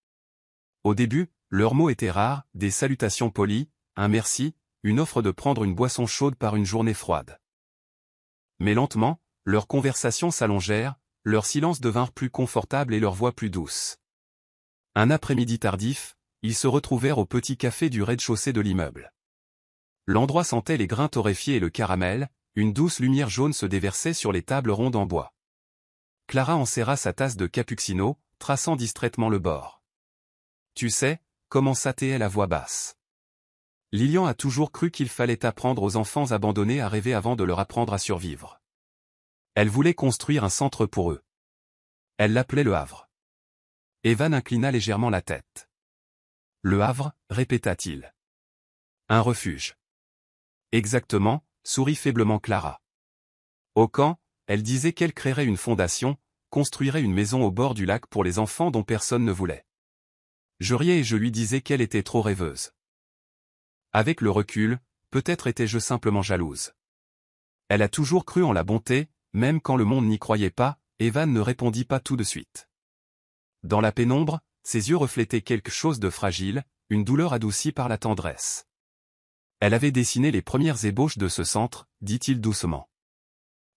Au début, leurs mots étaient rares, des salutations polies, un merci, une offre de prendre une boisson chaude par une journée froide. Mais lentement, leurs conversations s'allongèrent, leurs silences devinrent plus confortables et leurs voix plus douces. Un après-midi tardif, ils se retrouvèrent au petit café du rez-de-chaussée de l'immeuble. L'endroit sentait les grains torréfiés et le caramel, une douce lumière jaune se déversait sur les tables rondes en bois. Clara enserra sa tasse de cappuccino, traçant distraitement le bord. « Tu sais, commença-t-elle à voix basse. Lilian a toujours cru qu'il fallait apprendre aux enfants abandonnés à rêver avant de leur apprendre à survivre. Elle voulait construire un centre pour eux. Elle l'appelait le Havre. » Evan inclina légèrement la tête. « Le Havre, répéta-t-il. Un refuge. » Exactement, sourit faiblement Clara. Au camp, elle disait qu'elle créerait une fondation, construirait une maison au bord du lac pour les enfants dont personne ne voulait. Je riais et je lui disais qu'elle était trop rêveuse. Avec le recul, peut-être étais-je simplement jalouse. Elle a toujours cru en la bonté, même quand le monde n'y croyait pas, Evan ne répondit pas tout de suite. Dans la pénombre, ses yeux reflétaient quelque chose de fragile, une douleur adoucie par la tendresse. Elle avait dessiné les premières ébauches de ce centre, dit-il doucement.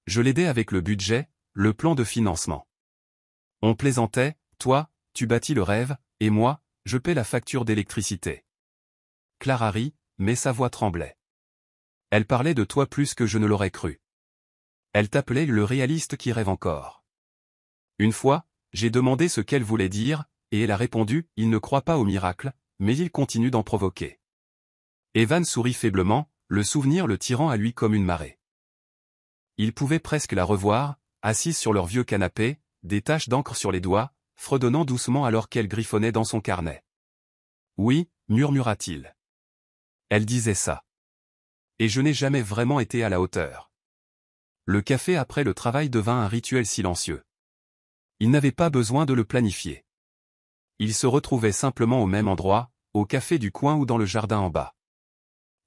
Je l'aidais avec le budget, le plan de financement. On plaisantait, toi, tu bâtis le rêve, et moi, je paie la facture d'électricité. Clara rit, mais sa voix tremblait. Elle parlait de toi plus que je ne l'aurais cru. Elle t'appelait le réaliste qui rêve encore. Une fois, j'ai demandé ce qu'elle voulait dire, et elle a répondu, il ne croit pas au miracle, mais il continue d'en provoquer. Evan sourit faiblement, le souvenir le tirant à lui comme une marée. Il pouvait presque la revoir, assise sur leur vieux canapé, des taches d'encre sur les doigts, fredonnant doucement alors qu'elle griffonnait dans son carnet. Oui, murmura-t-il. Elle disait ça. Et je n'ai jamais vraiment été à la hauteur. Le café après le travail devint un rituel silencieux. Il n'avait pas besoin de le planifier. Ils se retrouvaient simplement au même endroit, au café du coin ou dans le jardin en bas.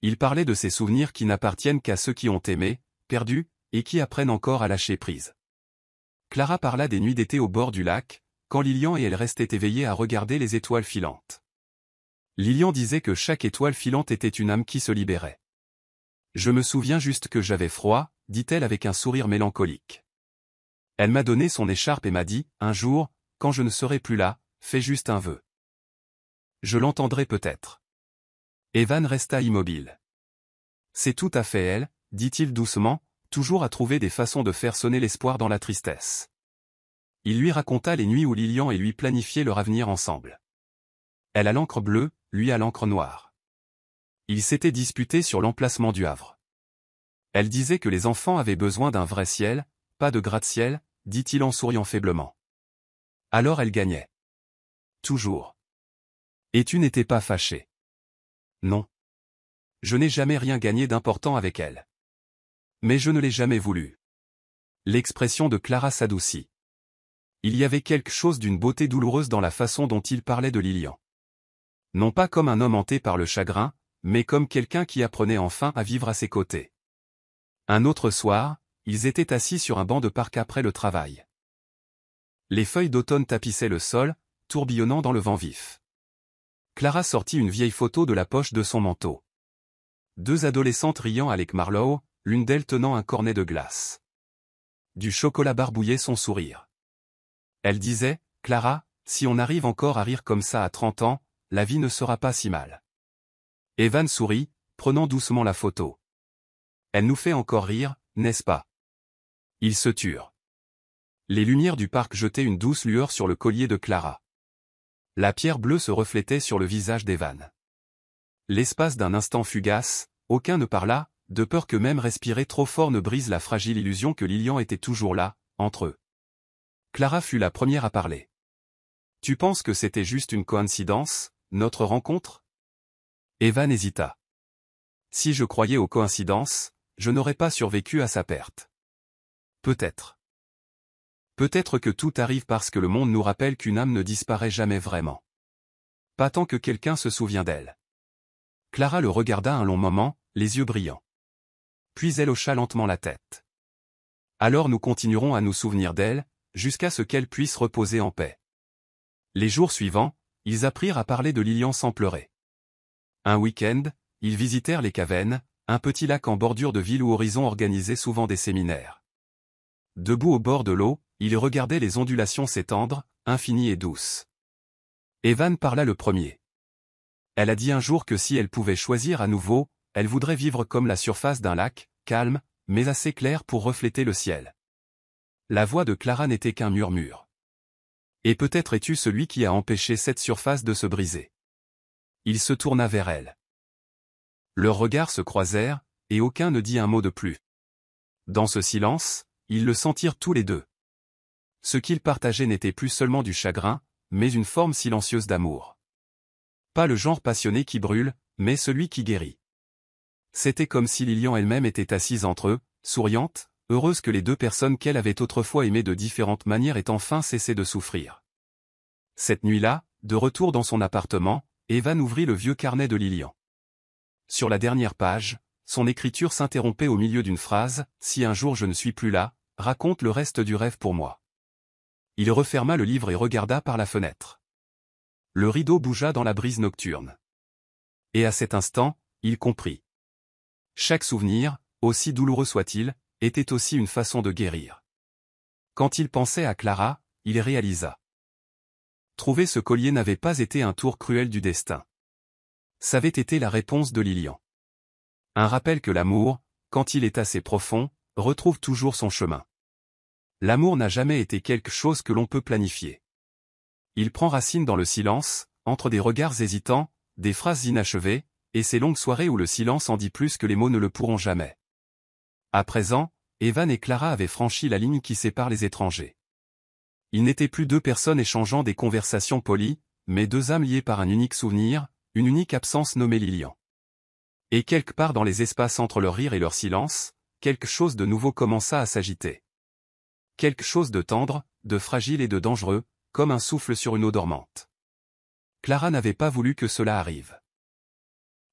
Il parlait de ces souvenirs qui n'appartiennent qu'à ceux qui ont aimé, perdu, et qui apprennent encore à lâcher prise. Clara parla des nuits d'été au bord du lac, quand Lilian et elle restaient éveillés à regarder les étoiles filantes. Lilian disait que chaque étoile filante était une âme qui se libérait. Je me souviens juste que j'avais froid, dit-elle avec un sourire mélancolique. Elle m'a donné son écharpe et m'a dit, un jour, quand je ne serai plus là, fais juste un vœu. Je l'entendrai peut-être. Evan resta immobile. C'est tout à fait elle, dit-il doucement, toujours à trouver des façons de faire sonner l'espoir dans la tristesse. Il lui raconta les nuits où Lilian et lui planifiaient leur avenir ensemble. Elle à l'encre bleue, lui à l'encre noire. Ils s'étaient disputés sur l'emplacement du havre. Elle disait que les enfants avaient besoin d'un vrai ciel, pas de gratte-ciel, dit-il en souriant faiblement. Alors elle gagnait. Toujours. Et tu n'étais pas fâché? Non. Je n'ai jamais rien gagné d'important avec elle. Mais je ne l'ai jamais voulu. L'expression de Clara s'adoucit. Il y avait quelque chose d'une beauté douloureuse dans la façon dont il parlait de Lilian. Non pas comme un homme hanté par le chagrin, mais comme quelqu'un qui apprenait enfin à vivre à ses côtés. Un autre soir, ils étaient assis sur un banc de parc après le travail. Les feuilles d'automne tapissaient le sol, tourbillonnant dans le vent vif. Clara sortit une vieille photo de la poche de son manteau. Deux adolescentes riant à Lake Marlowe, l'une d'elles tenant un cornet de glace. Du chocolat barbouillait son sourire. Elle disait, « Clara, si on arrive encore à rire comme ça à 30 ans, la vie ne sera pas si mal. » Evan sourit, prenant doucement la photo. « Elle nous fait encore rire, n'est-ce pas ?» Ils se turent. Les lumières du parc jetaient une douce lueur sur le collier de Clara. La pierre bleue se reflétait sur le visage d'Evan. L'espace d'un instant fugace, aucun ne parla, de peur que même respirer trop fort ne brise la fragile illusion que Lilian était toujours là, entre eux. Clara fut la première à parler. « Tu penses que c'était juste une coïncidence, notre rencontre ?» Evan hésita. « Si je croyais aux coïncidences, je n'aurais pas survécu à sa perte. Peut-être. Peut-être que tout arrive parce que le monde nous rappelle qu'une âme ne disparaît jamais vraiment. Pas tant que quelqu'un se souvient d'elle. » Clara le regarda un long moment, les yeux brillants. Puis elle hocha lentement la tête. « Alors nous continuerons à nous souvenir d'elle, jusqu'à ce qu'elle puisse reposer en paix. » Les jours suivants, ils apprirent à parler de Lilian sans pleurer. Un week-end, ils visitèrent les Cavennes, un petit lac en bordure de ville où Horizon organisait souvent des séminaires. Debout au bord de l'eau, ils regardaient les ondulations s'étendre, infinies et douces. Evan parla le premier. Elle a dit un jour que si elle pouvait choisir à nouveau, elle voudrait vivre comme la surface d'un lac, calme, mais assez clair pour refléter le ciel. La voix de Clara n'était qu'un murmure. Et peut-être es-tu celui qui a empêché cette surface de se briser. Il se tourna vers elle. Leurs regards se croisèrent, et aucun ne dit un mot de plus. Dans ce silence, ils le sentirent tous les deux. Ce qu'ils partageaient n'était plus seulement du chagrin, mais une forme silencieuse d'amour. Pas le genre passionné qui brûle, mais celui qui guérit. C'était comme si Lilian elle-même était assise entre eux, souriante, heureuse que les deux personnes qu'elle avait autrefois aimées de différentes manières aient enfin cessé de souffrir. Cette nuit-là, de retour dans son appartement, Evan ouvrit le vieux carnet de Lilian. Sur la dernière page, son écriture s'interrompait au milieu d'une phrase, « Si un jour je ne suis plus là, raconte le reste du rêve pour moi. » Il referma le livre et regarda par la fenêtre. Le rideau bougea dans la brise nocturne. Et à cet instant, il comprit. Chaque souvenir, aussi douloureux soit-il, était aussi une façon de guérir. Quand il pensait à Clara, il réalisa. Trouver ce collier n'avait pas été un tour cruel du destin. Ça avait été la réponse de Lilian. Un rappel que l'amour, quand il est assez profond, retrouve toujours son chemin. L'amour n'a jamais été quelque chose que l'on peut planifier. Il prend racine dans le silence, entre des regards hésitants, des phrases inachevées, et ces longues soirées où le silence en dit plus que les mots ne le pourront jamais. À présent, Evan et Clara avaient franchi la ligne qui sépare les étrangers. Ils n'étaient plus deux personnes échangeant des conversations polies, mais deux âmes liées par un unique souvenir, une unique absence nommée Lilian. Et quelque part dans les espaces entre leur rire et leur silence, quelque chose de nouveau commença à s'agiter. Quelque chose de tendre, de fragile et de dangereux, comme un souffle sur une eau dormante. Clara n'avait pas voulu que cela arrive.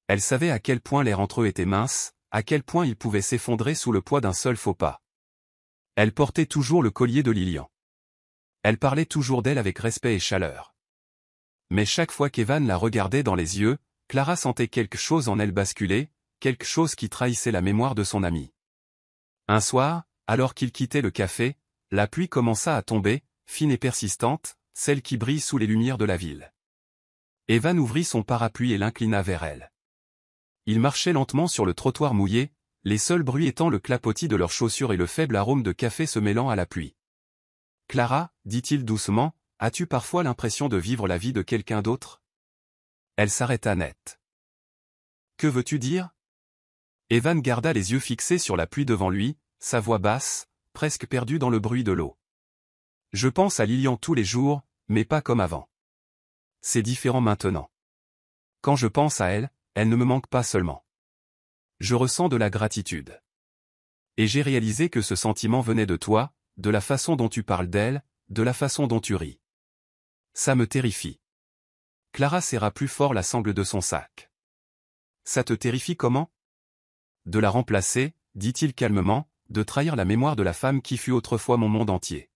Elle savait à quel point l'air entre eux était mince, à quel point il pouvait s'effondrer sous le poids d'un seul faux pas. Elle portait toujours le collier de Lilian. Elle parlait toujours d'elle avec respect et chaleur. Mais chaque fois qu'Evan la regardait dans les yeux, Clara sentait quelque chose en elle basculer, quelque chose qui trahissait la mémoire de son amie. Un soir, alors qu'il quittait le café, la pluie commença à tomber, fine et persistante, celle qui brille sous les lumières de la ville. Evan ouvrit son parapluie et l'inclina vers elle. Ils marchaient lentement sur le trottoir mouillé, les seuls bruits étant le clapotis de leurs chaussures et le faible arôme de café se mêlant à la pluie. « Clara, dit-il doucement, as-tu parfois l'impression de vivre la vie de quelqu'un d'autre » Elle s'arrêta net. « Que veux-tu dire » Evan garda les yeux fixés sur la pluie devant lui, sa voix basse, presque perdue dans le bruit de l'eau. « Je pense à Lilian tous les jours, mais pas comme avant. C'est différent maintenant. Quand je pense à elle, elle ne me manque pas seulement. Je ressens de la gratitude. Et j'ai réalisé que ce sentiment venait de toi, de la façon dont tu parles d'elle, de la façon dont tu ris. Ça me terrifie. » Clara serra plus fort la sangle de son sac. « Ça te terrifie comment » De la remplacer, dit-il calmement, de trahir la mémoire de la femme qui fut autrefois mon monde entier.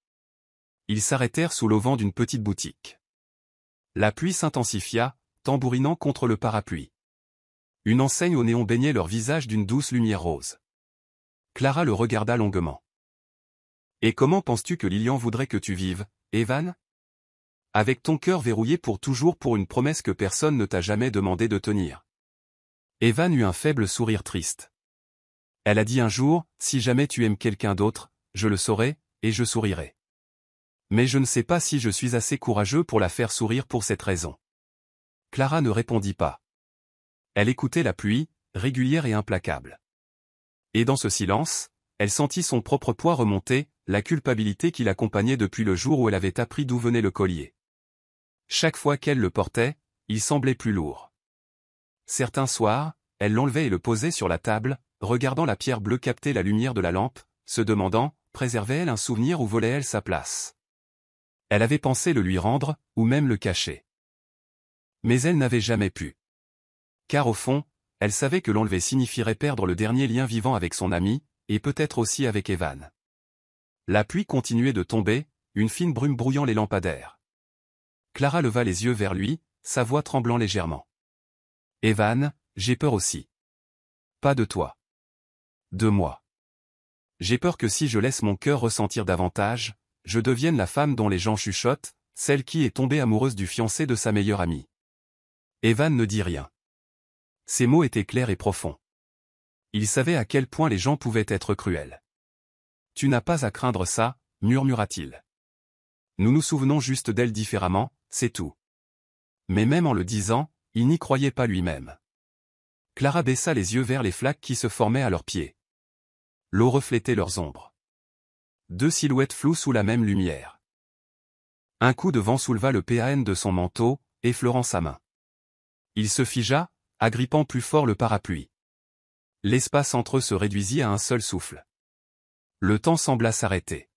Ils s'arrêtèrent sous l'auvent d'une petite boutique. La pluie s'intensifia, tambourinant contre le parapluie. Une enseigne au néon baignait leur visage d'une douce lumière rose. Clara le regarda longuement. « Et comment penses-tu que Lilian voudrait que tu vives, Evan ? Avec ton cœur verrouillé pour toujours pour une promesse que personne ne t'a jamais demandé de tenir. » Evan eut un faible sourire triste. Elle a dit un jour, « Si jamais tu aimes quelqu'un d'autre, je le saurai, et je sourirai. » Mais je ne sais pas si je suis assez courageux pour la faire sourire pour cette raison. Clara ne répondit pas. Elle écoutait la pluie, régulière et implacable. Et dans ce silence, elle sentit son propre poids remonter, la culpabilité qui l'accompagnait depuis le jour où elle avait appris d'où venait le collier. Chaque fois qu'elle le portait, il semblait plus lourd. Certains soirs, elle l'enlevait et le posait sur la table, regardant la pierre bleue capter la lumière de la lampe, se demandant, préservait-elle un souvenir ou volait-elle sa place ? Elle avait pensé le lui rendre, ou même le cacher. Mais elle n'avait jamais pu. Car au fond, elle savait que l'enlever signifierait perdre le dernier lien vivant avec son ami, et peut-être aussi avec Evan. La pluie continuait de tomber, une fine brume brouillant les lampadaires. Clara leva les yeux vers lui, sa voix tremblant légèrement. « Evan, j'ai peur aussi. Pas de toi. De moi. J'ai peur que si je laisse mon cœur ressentir davantage, je devienne la femme dont les gens chuchotent, celle qui est tombée amoureuse du fiancé de sa meilleure amie. » Evan ne dit rien. Ses mots étaient clairs et profonds. Il savait à quel point les gens pouvaient être cruels. « Tu n'as pas à craindre ça, murmura-t-il. Nous nous souvenons juste d'elle différemment, c'est tout. » Mais même en le disant, il n'y croyait pas lui-même. Clara baissa les yeux vers les flaques qui se formaient à leurs pieds. L'eau reflétait leurs ombres. Deux silhouettes floues sous la même lumière. Un coup de vent souleva le PAN de son manteau, effleurant sa main. Il se figea, agrippant plus fort le parapluie. L'espace entre eux se réduisit à un seul souffle. Le temps sembla s'arrêter.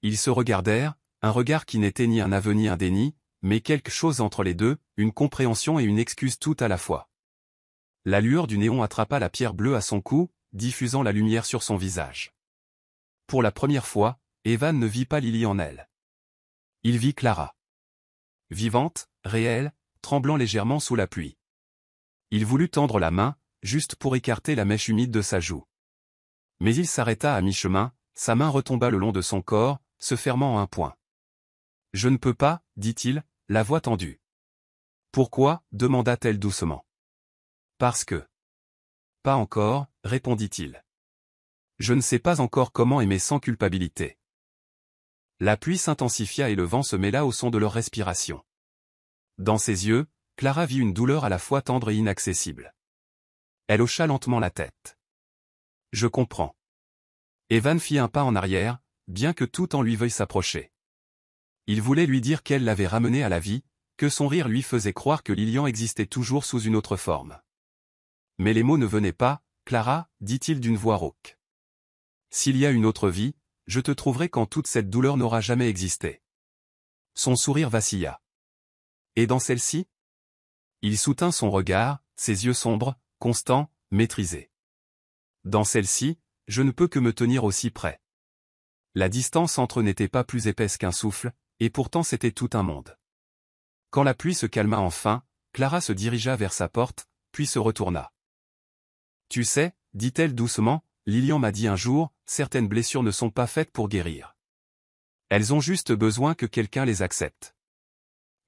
Ils se regardèrent, un regard qui n'était ni un aveu ni un déni, mais quelque chose entre les deux, une compréhension et une excuse tout à la fois. La lueur du néon attrapa la pierre bleue à son cou, diffusant la lumière sur son visage. Pour la première fois, Evan ne vit pas Lily en elle. Il vit Clara. Vivante, réelle, tremblant légèrement sous la pluie. Il voulut tendre la main, juste pour écarter la mèche humide de sa joue. Mais il s'arrêta à mi-chemin, sa main retomba le long de son corps, se fermant en un point. « Je ne peux pas, dit-il, la voix tendue. »« Pourquoi » demanda-t-elle doucement. « Parce que. »« Pas encore, » répondit-il. « Je ne sais pas encore comment aimer sans culpabilité. » La pluie s'intensifia et le vent se mêla au son de leur respiration. Dans ses yeux, Clara vit une douleur à la fois tendre et inaccessible. Elle hocha lentement la tête. « Je comprends. » Evan fit un pas en arrière, bien que tout en lui veuille s'approcher. Il voulait lui dire qu'elle l'avait ramené à la vie, que son rire lui faisait croire que Lilian existait toujours sous une autre forme. Mais les mots ne venaient pas. « Clara, dit-il d'une voix rauque. S'il y a une autre vie, je te trouverai quand toute cette douleur n'aura jamais existé. » Son sourire vacilla. « Et dans celle-ci » Il soutint son regard, ses yeux sombres, constants, maîtrisés. Dans celle-ci, je ne peux que me tenir aussi près. La distance entre eux n'était pas plus épaisse qu'un souffle, et pourtant c'était tout un monde. Quand la pluie se calma enfin, Clara se dirigea vers sa porte, puis se retourna. « Tu sais, dit-elle doucement, Lilian m'a dit un jour, certaines blessures ne sont pas faites pour guérir. Elles ont juste besoin que quelqu'un les accepte. »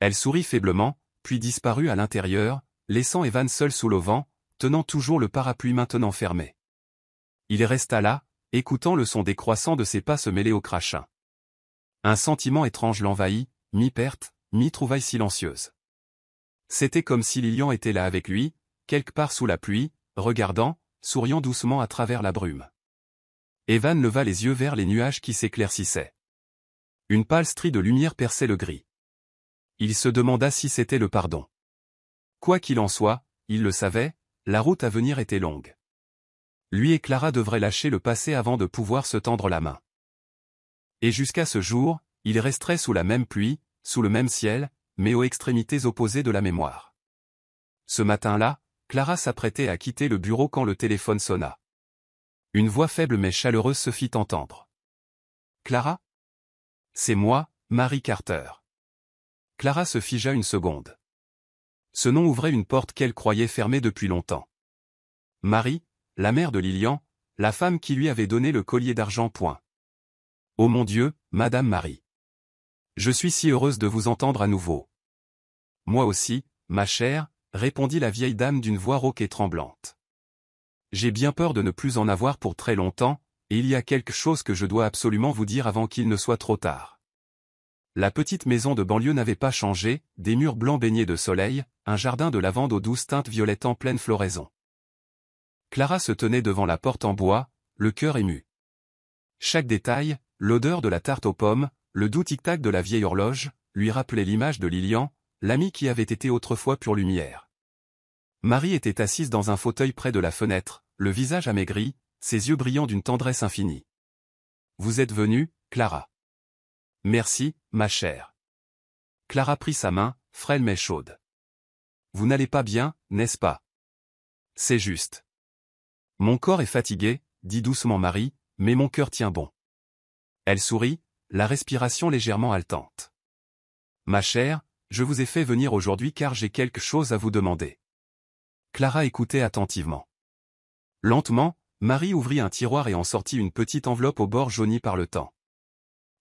Elle sourit faiblement, puis disparut à l'intérieur, laissant Evan seul sous l'auvent, tenant toujours le parapluie maintenant fermé. Il resta là, écoutant le son décroissant de ses pas se mêler au crachin. Un sentiment étrange l'envahit, mi-perte, mi-trouvaille silencieuse. C'était comme si Lilian était là avec lui, quelque part sous la pluie, regardant, souriant doucement à travers la brume. Evan leva les yeux vers les nuages qui s'éclaircissaient. Une pâle strie de lumière perçait le gris. Il se demanda si c'était le pardon. Quoi qu'il en soit, il le savait, la route à venir était longue. Lui et Clara devraient lâcher le passé avant de pouvoir se tendre la main. Et jusqu'à ce jour, ils resteraient sous la même pluie, sous le même ciel, mais aux extrémités opposées de la mémoire. Ce matin-là, Clara s'apprêtait à quitter le bureau quand le téléphone sonna. Une voix faible mais chaleureuse se fit entendre. « Clara ? C'est moi, Mary Carter. » Clara se figea une seconde. Ce nom ouvrait une porte qu'elle croyait fermée depuis longtemps. Mary, la mère de Lilian, la femme qui lui avait donné le collier d'argent. Oh mon Dieu, Madame Mary. Je suis si heureuse de vous entendre à nouveau. Moi aussi, ma chère, répondit la vieille dame d'une voix rauque et tremblante. J'ai bien peur de ne plus en avoir pour très longtemps, et il y a quelque chose que je dois absolument vous dire avant qu'il ne soit trop tard. La petite maison de banlieue n'avait pas changé, des murs blancs baignés de soleil, un jardin de lavande aux douces teintes violettes en pleine floraison. Clara se tenait devant la porte en bois, le cœur ému. Chaque détail, l'odeur de la tarte aux pommes, le doux tic-tac de la vieille horloge, lui rappelait l'image de Lilian, l'ami qui avait été autrefois pure lumière. Marie était assise dans un fauteuil près de la fenêtre, le visage amaigri, ses yeux brillants d'une tendresse infinie. « Vous êtes venue, Clara. »« Merci, ma chère. » Clara prit sa main, frêle mais chaude. « Vous n'allez pas bien, n'est-ce pas ? » ?»« C'est juste. »« Mon corps est fatigué, » dit doucement Marie, « mais mon cœur tient bon. » Elle sourit, la respiration légèrement haletante. « Ma chère, je vous ai fait venir aujourd'hui car j'ai quelque chose à vous demander. » Clara écoutait attentivement. Lentement, Marie ouvrit un tiroir et en sortit une petite enveloppe au bord jauni par le temps.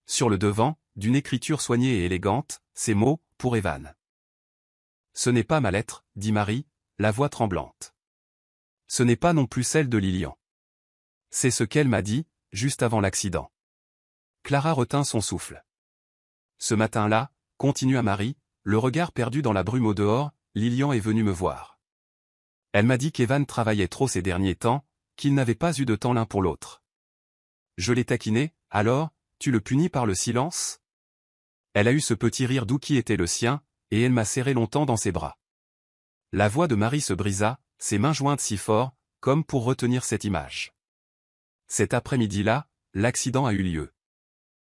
Sur le devant, d'une écriture soignée et élégante, ces mots, pour Evan. « Ce n'est pas ma lettre, » dit Marie, la voix tremblante. « Ce n'est pas non plus celle de Lilian. C'est ce qu'elle m'a dit, juste avant l'accident. » Clara retint son souffle. Ce matin-là, continua Marie, le regard perdu dans la brume au dehors, Lilian est venu me voir. Elle m'a dit qu'Evan travaillait trop ces derniers temps, qu'ils n'avaient pas eu de temps l'un pour l'autre. Je l'ai taquiné, alors, tu le punis par le silence ? Elle a eu ce petit rire doux qui était le sien, et elle m'a serré longtemps dans ses bras. La voix de Marie se brisa, ses mains jointes si fort, comme pour retenir cette image. Cet après-midi-là, l'accident a eu lieu.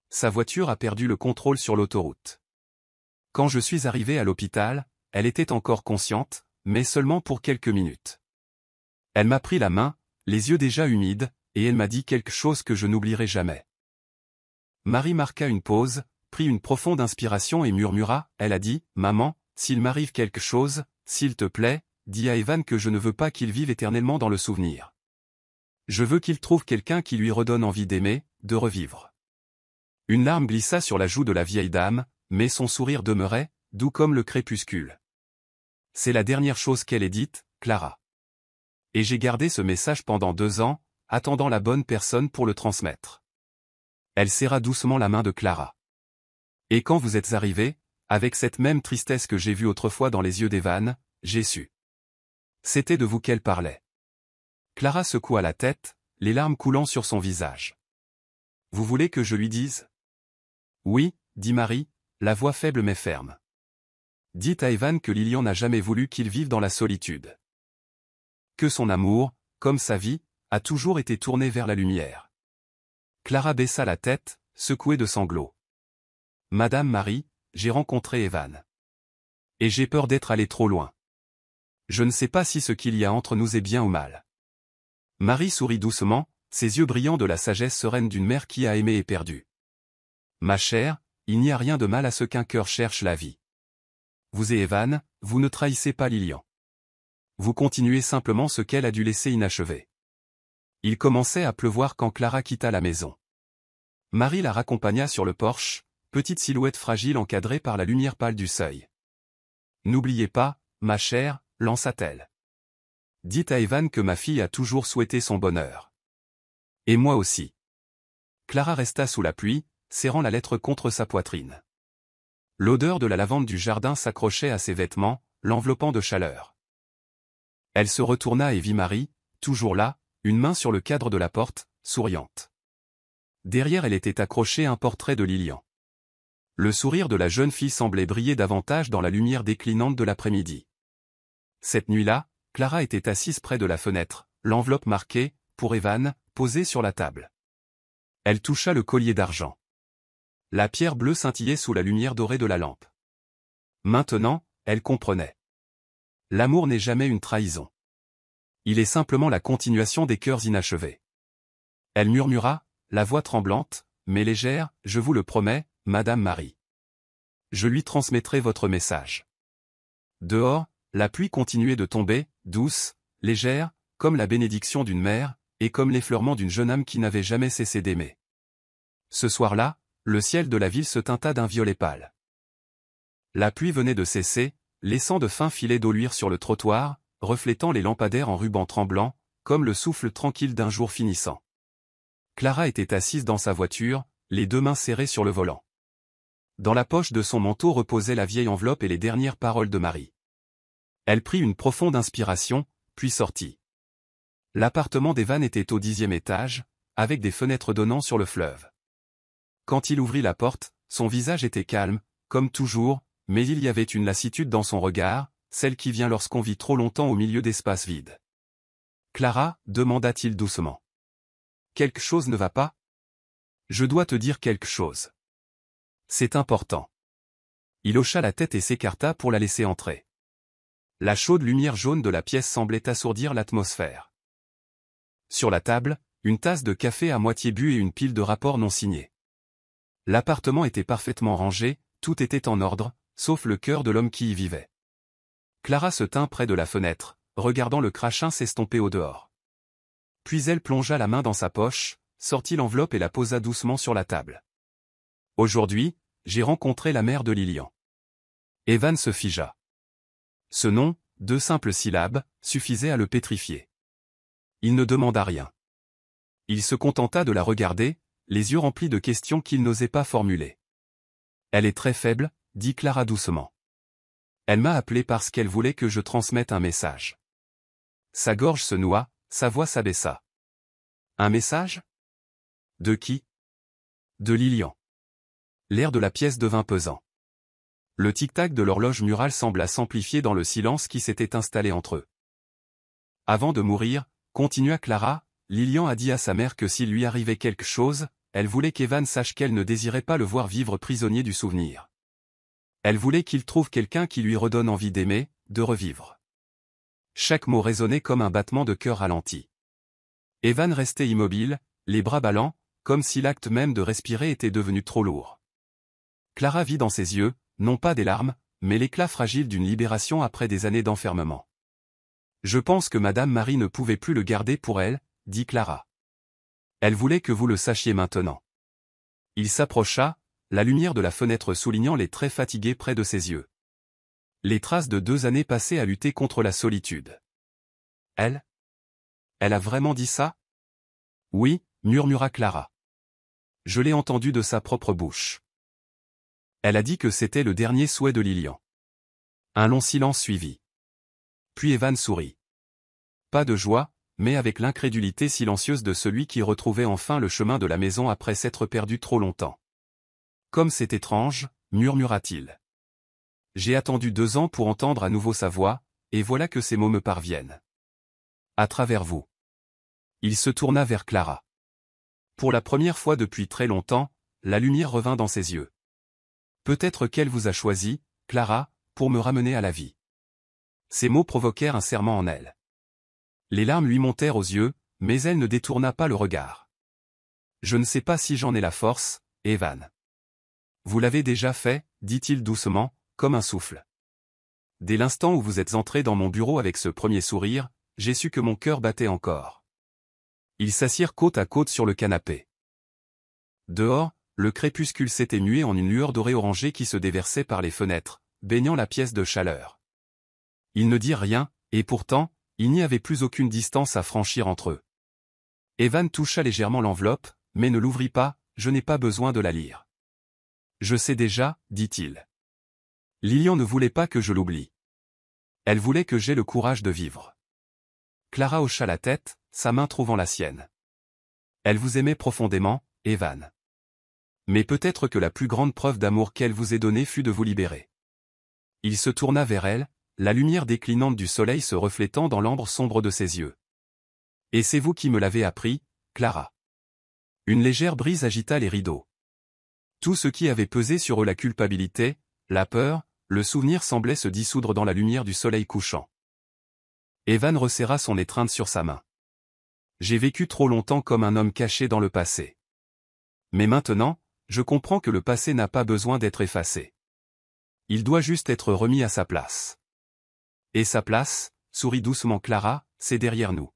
Sa voiture a perdu le contrôle sur l'autoroute. Quand je suis arrivé à l'hôpital, elle était encore consciente, mais seulement pour quelques minutes. Elle m'a pris la main, les yeux déjà humides, et elle m'a dit quelque chose que je n'oublierai jamais. Marie marqua une pause, prit une profonde inspiration et murmura, elle a dit, « Maman, s'il m'arrive quelque chose, s'il te plaît, dis à Evan que je ne veux pas qu'il vive éternellement dans le souvenir. Je veux qu'il trouve quelqu'un qui lui redonne envie d'aimer, de revivre. » Une larme glissa sur la joue de la vieille dame, mais son sourire demeurait, doux comme le crépuscule. C'est la dernière chose qu'elle ait dite, Clara. Et j'ai gardé ce message pendant 2 ans, attendant la bonne personne pour le transmettre. Elle serra doucement la main de Clara. Et quand vous êtes arrivés, avec cette même tristesse que j'ai vue autrefois dans les yeux d'Evan, j'ai su. C'était de vous qu'elle parlait. Clara secoua la tête, les larmes coulant sur son visage. Vous voulez que je lui dise ? Oui, dit Marie, la voix faible mais ferme. Dites à Evan que Lilian n'a jamais voulu qu'il vive dans la solitude. Que son amour, comme sa vie, a toujours été tourné vers la lumière. Clara baissa la tête, secouée de sanglots. Madame Marie, j'ai rencontré Evan. Et j'ai peur d'être allé trop loin. Je ne sais pas si ce qu'il y a entre nous est bien ou mal. Marie sourit doucement, ses yeux brillants de la sagesse sereine d'une mère qui a aimé et perdu. Ma chère, il n'y a rien de mal à ce qu'un cœur cherche la vie. Vous et Evan, vous ne trahissez pas Lilian. Vous continuez simplement ce qu'elle a dû laisser inachevé. Il commençait à pleuvoir quand Clara quitta la maison. Marie la raccompagna sur le porche, petite silhouette fragile encadrée par la lumière pâle du seuil. N'oubliez pas, ma chère, lança-t-elle. Dites à Evan que ma fille a toujours souhaité son bonheur. Et moi aussi. Clara resta sous la pluie, serrant la lettre contre sa poitrine. L'odeur de la lavande du jardin s'accrochait à ses vêtements, l'enveloppant de chaleur. Elle se retourna et vit Marie, toujours là, une main sur le cadre de la porte, souriante. Derrière elle était accroché un portrait de Lilian. Le sourire de la jeune fille semblait briller davantage dans la lumière déclinante de l'après-midi. Cette nuit-là, Clara était assise près de la fenêtre, l'enveloppe marquée, pour Evan, posée sur la table. Elle toucha le collier d'argent. La pierre bleue scintillait sous la lumière dorée de la lampe. Maintenant, elle comprenait. L'amour n'est jamais une trahison. Il est simplement la continuation des cœurs inachevés. Elle murmura, la voix tremblante, mais légère, je vous le promets, Madame Marie. Je lui transmettrai votre message. Dehors, la pluie continuait de tomber, douce, légère, comme la bénédiction d'une mère, et comme l'effleurement d'une jeune âme qui n'avait jamais cessé d'aimer. Ce soir-là, le ciel de la ville se teinta d'un violet pâle. La pluie venait de cesser, laissant de fins filets d'eau luire sur le trottoir, reflétant les lampadaires en rubans tremblants, comme le souffle tranquille d'un jour finissant. Clara était assise dans sa voiture, les deux mains serrées sur le volant. Dans la poche de son manteau reposaient la vieille enveloppe et les dernières paroles de Marie. Elle prit une profonde inspiration, puis sortit. L'appartement d'Evan était au 10e étage, avec des fenêtres donnant sur le fleuve. Quand il ouvrit la porte, son visage était calme, comme toujours, mais il y avait une lassitude dans son regard, celle qui vient lorsqu'on vit trop longtemps au milieu d'espaces vides. « Clara » demanda-t-il doucement. « Quelque chose ne va pas ? Je dois te dire quelque chose. C'est important. » Il hocha la tête et s'écarta pour la laisser entrer. La chaude lumière jaune de la pièce semblait assourdir l'atmosphère. Sur la table, une tasse de café à moitié bu et une pile de rapports non signés. L'appartement était parfaitement rangé, tout était en ordre, sauf le cœur de l'homme qui y vivait. Clara se tint près de la fenêtre, regardant le crachin s'estomper au dehors. Puis elle plongea la main dans sa poche, sortit l'enveloppe et la posa doucement sur la table. Aujourd'hui, j'ai rencontré la mère de Lilian. Evan se figea. Ce nom, 2 simples syllabes, suffisait à le pétrifier. Il ne demanda rien. Il se contenta de la regarder, les yeux remplis de questions qu'il n'osait pas formuler. Elle est très faible, dit Clara doucement. Elle m'a appelé parce qu'elle voulait que je transmette un message. Sa gorge se noua, sa voix s'abaissa. Un message ? De qui ? De Lilian. L'air de la pièce devint pesant. Le tic-tac de l'horloge murale sembla s'amplifier dans le silence qui s'était installé entre eux. Avant de mourir, continua Clara, Lilian a dit à sa mère que s'il lui arrivait quelque chose, elle voulait qu'Evan sache qu'elle ne désirait pas le voir vivre prisonnier du souvenir. Elle voulait qu'il trouve quelqu'un qui lui redonne envie d'aimer, de revivre. Chaque mot résonnait comme un battement de cœur ralenti. Evan restait immobile, les bras ballants, comme si l'acte même de respirer était devenu trop lourd. Clara vit dans ses yeux, non pas des larmes, mais l'éclat fragile d'une libération après des années d'enfermement. « Je pense que Madame Marie ne pouvait plus le garder pour elle, » dit Clara. « Elle voulait que vous le sachiez maintenant. » Il s'approcha, la lumière de la fenêtre soulignant les traits fatigués près de ses yeux. Les traces de 2 années passées à lutter contre la solitude. « Elle a vraiment dit ça ? » « Oui, » murmura Clara. « Je l'ai entendu de sa propre bouche. » Elle a dit que c'était le dernier souhait de Lilian. Un long silence suivit. Puis Evan sourit. Pas de joie, mais avec l'incrédulité silencieuse de celui qui retrouvait enfin le chemin de la maison après s'être perdu trop longtemps. Comme c'est étrange, murmura-t-il. J'ai attendu 2 ans pour entendre à nouveau sa voix, et voilà que ces mots me parviennent. À travers vous. Il se tourna vers Clara. Pour la première fois depuis très longtemps, la lumière revint dans ses yeux. Peut-être qu'elle vous a choisi, Clara, pour me ramener à la vie. Ces mots provoquèrent un serrement en elle. Les larmes lui montèrent aux yeux, mais elle ne détourna pas le regard. Je ne sais pas si j'en ai la force, Evan. Vous l'avez déjà fait, dit-il doucement, comme un souffle. Dès l'instant où vous êtes entré dans mon bureau avec ce premier sourire, j'ai su que mon cœur battait encore. Ils s'assirent côte à côte sur le canapé. Dehors, le crépuscule s'était mué en une lueur dorée orangée qui se déversait par les fenêtres, baignant la pièce de chaleur. Ils ne dirent rien, et pourtant, il n'y avait plus aucune distance à franchir entre eux. Evan toucha légèrement l'enveloppe, mais ne l'ouvrit pas, je n'ai pas besoin de la lire. Je sais déjà, dit-il. Lilian ne voulait pas que je l'oublie. Elle voulait que j'aie le courage de vivre. Clara hocha la tête, sa main trouvant la sienne. Elle vous aimait profondément, Evan. Mais peut-être que la plus grande preuve d'amour qu'elle vous ait donnée fut de vous libérer. Il se tourna vers elle, la lumière déclinante du soleil se reflétant dans l'ambre sombre de ses yeux. Et c'est vous qui me l'avez appris, Clara. Une légère brise agita les rideaux. Tout ce qui avait pesé sur eux, la culpabilité, la peur, le souvenir semblait se dissoudre dans la lumière du soleil couchant. Evan resserra son étreinte sur sa main. J'ai vécu trop longtemps comme un homme caché dans le passé. Mais maintenant, je comprends que le passé n'a pas besoin d'être effacé. Il doit juste être remis à sa place. Et sa place, sourit doucement Clara, c'est derrière nous.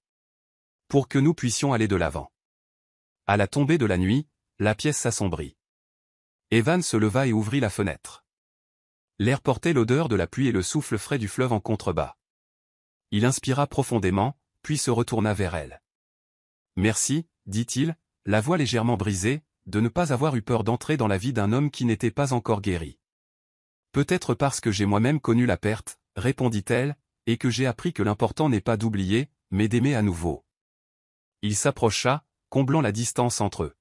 Pour que nous puissions aller de l'avant. À la tombée de la nuit, la pièce s'assombrit. Evan se leva et ouvrit la fenêtre. L'air portait l'odeur de la pluie et le souffle frais du fleuve en contrebas. Il inspira profondément, puis se retourna vers elle. Merci, dit-il, la voix légèrement brisée, de ne pas avoir eu peur d'entrer dans la vie d'un homme qui n'était pas encore guéri. Peut-être parce que j'ai moi-même connu la perte, répondit-elle, et que j'ai appris que l'important n'est pas d'oublier, mais d'aimer à nouveau. Il s'approcha, comblant la distance entre eux.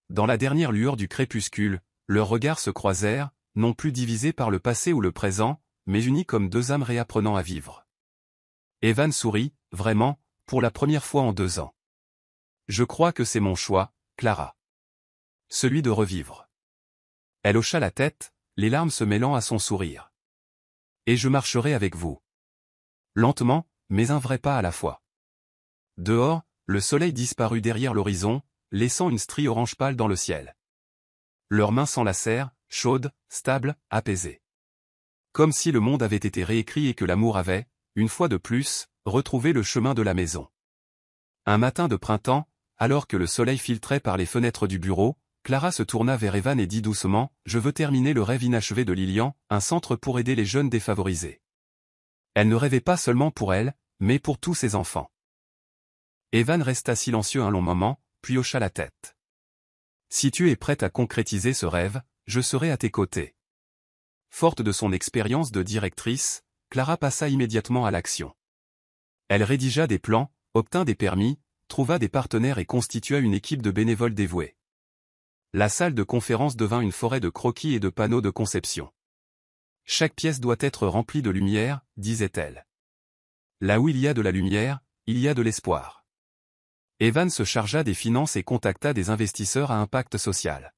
Dans la dernière lueur du crépuscule, leurs regards se croisèrent, non plus divisés par le passé ou le présent, mais unis comme deux âmes réapprenant à vivre. Evan sourit, vraiment, pour la première fois en 2 ans. Je crois que c'est mon choix, Clara. Celui de revivre. Elle hocha la tête, les larmes se mêlant à son sourire. Et je marcherai avec vous. Lentement, mais un vrai pas à la fois. Dehors, le soleil disparut derrière l'horizon, laissant une strie orange pâle dans le ciel. Leurs mains s'enlacèrent, chaudes, stables, apaisées. Comme si le monde avait été réécrit et que l'amour avait, une fois de plus, retrouvé le chemin de la maison. Un matin de printemps, alors que le soleil filtrait par les fenêtres du bureau, Clara se tourna vers Evan et dit doucement, « Je veux terminer le rêve inachevé de Lilian, un centre pour aider les jeunes défavorisés. » Elle ne rêvait pas seulement pour elle, mais pour tous ses enfants. Evan resta silencieux un long moment, puis hocha la tête. « Si tu es prête à concrétiser ce rêve, je serai à tes côtés. » Forte de son expérience de directrice, Clara passa immédiatement à l'action. Elle rédigea des plans, obtint des permis, trouva des partenaires et constitua une équipe de bénévoles dévoués. La salle de conférence devint une forêt de croquis et de panneaux de conception. Chaque pièce doit être remplie de lumière, disait-elle. Là où il y a de la lumière, il y a de l'espoir. Evan se chargea des finances et contacta des investisseurs à impact social.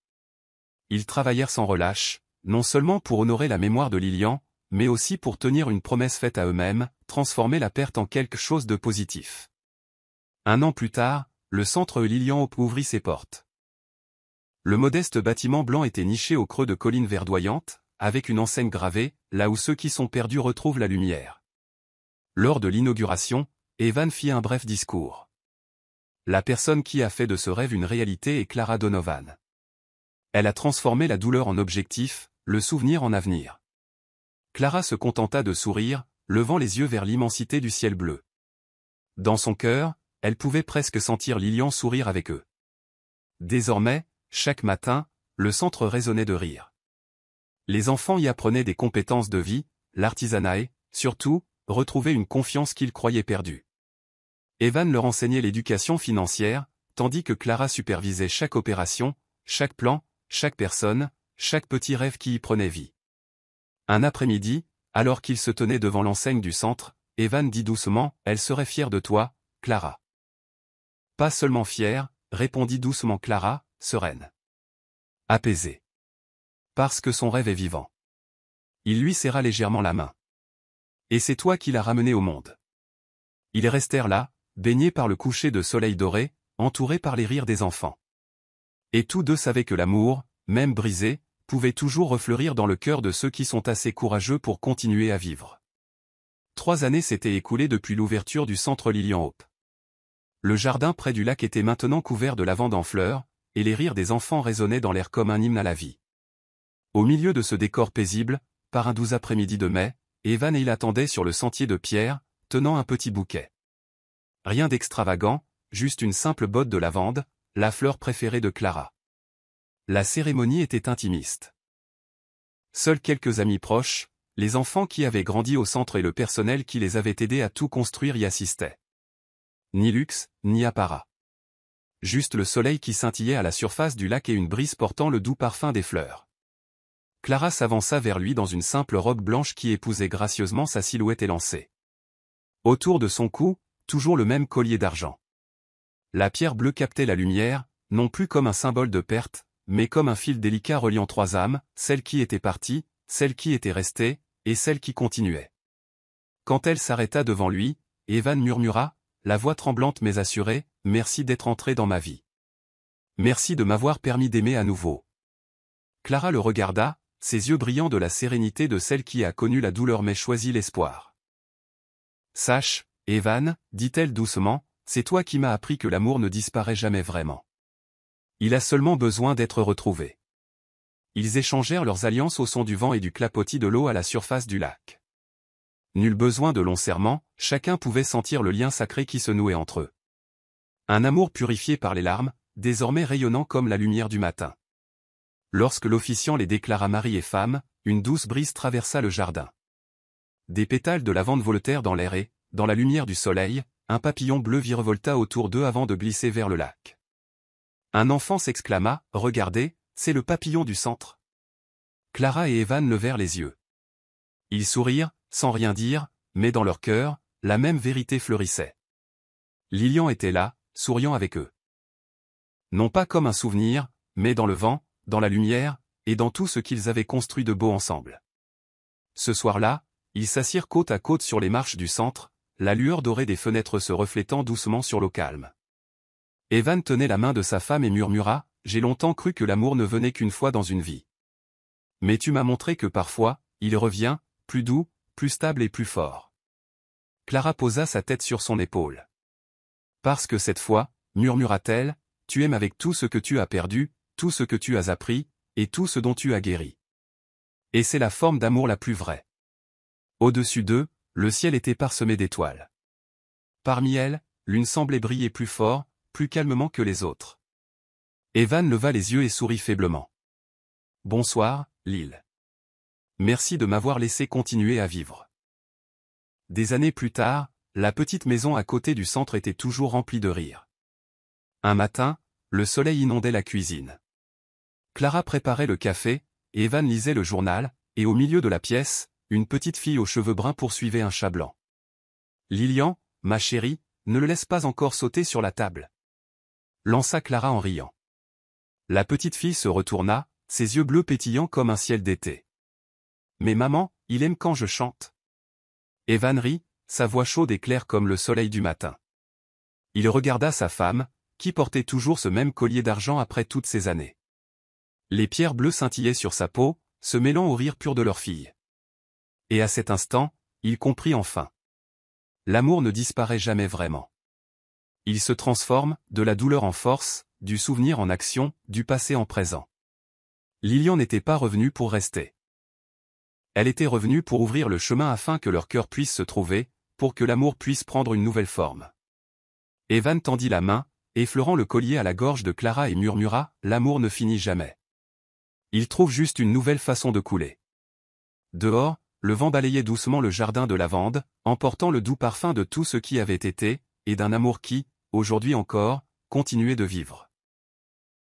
Ils travaillèrent sans relâche, non seulement pour honorer la mémoire de Lilian, mais aussi pour tenir une promesse faite à eux-mêmes, transformer la perte en quelque chose de positif. 1 an plus tard, le centre Lilian ouvrit ses portes. Le modeste bâtiment blanc était niché au creux de collines verdoyantes, avec une enseigne gravée, là où ceux qui sont perdus retrouvent la lumière. Lors de l'inauguration, Evan fit un bref discours. La personne qui a fait de ce rêve une réalité est Clara Donovan. Elle a transformé la douleur en objectif, le souvenir en avenir. Clara se contenta de sourire, levant les yeux vers l'immensité du ciel bleu. Dans son cœur, elle pouvait presque sentir Lilian sourire avec eux. Désormais, chaque matin, le centre résonnait de rire. Les enfants y apprenaient des compétences de vie, l'artisanat et, surtout, retrouvaient une confiance qu'ils croyaient perdue. Evan leur enseignait l'éducation financière, tandis que Clara supervisait chaque opération, chaque plan, chaque personne, chaque petit rêve qui y prenait vie. Un après-midi, alors qu'ils se tenaient devant l'enseigne du centre, Evan dit doucement, « Elle serait fière de toi, Clara. » Pas seulement fière, répondit doucement Clara, sereine. Apaisée. Parce que son rêve est vivant. Il lui serra légèrement la main. Et c'est toi qui l'as ramené au monde. » Ils restèrent là, baignés par le coucher de soleil doré, entourés par les rires des enfants. Et tous deux savaient que l'amour, même brisé, pouvait toujours refleurir dans le cœur de ceux qui sont assez courageux pour continuer à vivre. 3 années s'étaient écoulées depuis l'ouverture du centre Lilian Hope. Le jardin près du lac était maintenant couvert de lavande en fleurs, et les rires des enfants résonnaient dans l'air comme un hymne à la vie. Au milieu de ce décor paisible, par un doux après-midi de mai, Evan et il attendaient sur le sentier de pierre, tenant un petit bouquet. Rien d'extravagant, juste une simple botte de lavande, la fleur préférée de Clara. La cérémonie était intimiste. Seuls quelques amis proches, les enfants qui avaient grandi au centre et le personnel qui les avait aidés à tout construire y assistaient. Ni luxe, ni apparat. Juste le soleil qui scintillait à la surface du lac et une brise portant le doux parfum des fleurs. Clara s'avança vers lui dans une simple robe blanche qui épousait gracieusement sa silhouette élancée. Autour de son cou, toujours le même collier d'argent. La pierre bleue captait la lumière, non plus comme un symbole de perte, mais comme un fil délicat reliant 3 âmes, celle qui était partie, celle qui était restée, et celle qui continuait. Quand elle s'arrêta devant lui, Evan murmura, la voix tremblante mais assurée, « Merci d'être entré dans ma vie. Merci de m'avoir permis d'aimer à nouveau. » Clara le regarda, ses yeux brillants de la sérénité de celle qui a connu la douleur mais choisi l'espoir. « Sache, Evan, dit-elle doucement, c'est toi qui m'as appris que l'amour ne disparaît jamais vraiment. Il a seulement besoin d'être retrouvé. » Ils échangèrent leurs alliances au son du vent et du clapotis de l'eau à la surface du lac. Nul besoin de longs serments, chacun pouvait sentir le lien sacré qui se nouait entre eux. Un amour purifié par les larmes, désormais rayonnant comme la lumière du matin. Lorsque l'officiant les déclara mari et femme, une douce brise traversa le jardin. Des pétales de lavande voletèrent dans l'air et, dans la lumière du soleil, un papillon bleu virevolta autour d'eux avant de glisser vers le lac. Un enfant s'exclama, « Regardez, c'est le papillon du centre. » Clara et Evan levèrent les yeux. Ils sourirent, sans rien dire, mais dans leur cœur, la même vérité fleurissait. Lilian était là, souriant avec eux. Non pas comme un souvenir, mais dans le vent, dans la lumière, et dans tout ce qu'ils avaient construit de beau ensemble. Ce soir-là, ils s'assirent côte à côte sur les marches du centre, la lueur dorée des fenêtres se reflétant doucement sur l'eau calme. Evan tenait la main de sa femme et murmura, « J'ai longtemps cru que l'amour ne venait qu'une fois dans une vie. Mais tu m'as montré que parfois, il revient, plus doux, plus stable et plus fort. » Clara posa sa tête sur son épaule. « Parce que cette fois, murmura-t-elle, tu aimes avec tout ce que tu as perdu, tout ce que tu as appris, et tout ce dont tu as guéri. Et c'est la forme d'amour la plus vraie. » Au-dessus d'eux, le ciel était parsemé d'étoiles. Parmi elles, l'une semblait briller plus fort, plus calmement que les autres. Evan leva les yeux et sourit faiblement. « Bonsoir, Lil. Merci de m'avoir laissé continuer à vivre. » Des années plus tard, la petite maison à côté du centre était toujours remplie de rires. Un matin, le soleil inondait la cuisine. Clara préparait le café, Evan lisait le journal, et au milieu de la pièce, une petite fille aux cheveux bruns poursuivait un chat blanc. « Lilian, ma chérie, ne le laisse pas encore sauter sur la table. » lança Clara en riant. La petite fille se retourna, ses yeux bleus pétillants comme un ciel d'été. « Mais maman, il aime quand je chante. » Evan rit, sa voix chaude et claire comme le soleil du matin. Il regarda sa femme, qui portait toujours ce même collier d'argent après toutes ces années. Les pierres bleues scintillaient sur sa peau, se mêlant au rire pur de leur fille. Et à cet instant, il comprit enfin. L'amour ne disparaît jamais vraiment. Il se transforme, de la douleur en force, du souvenir en action, du passé en présent. Lilian n'était pas revenue pour rester. Elle était revenue pour ouvrir le chemin afin que leur cœur puisse se trouver, pour que l'amour puisse prendre une nouvelle forme. Evan tendit la main, effleurant le collier à la gorge de Clara et murmura, « L'amour ne finit jamais. Il trouve juste une nouvelle façon de couler. » Dehors, le vent balayait doucement le jardin de lavande, emportant le doux parfum de tout ce qui avait été, et d'un amour qui, aujourd'hui encore, continuait de vivre.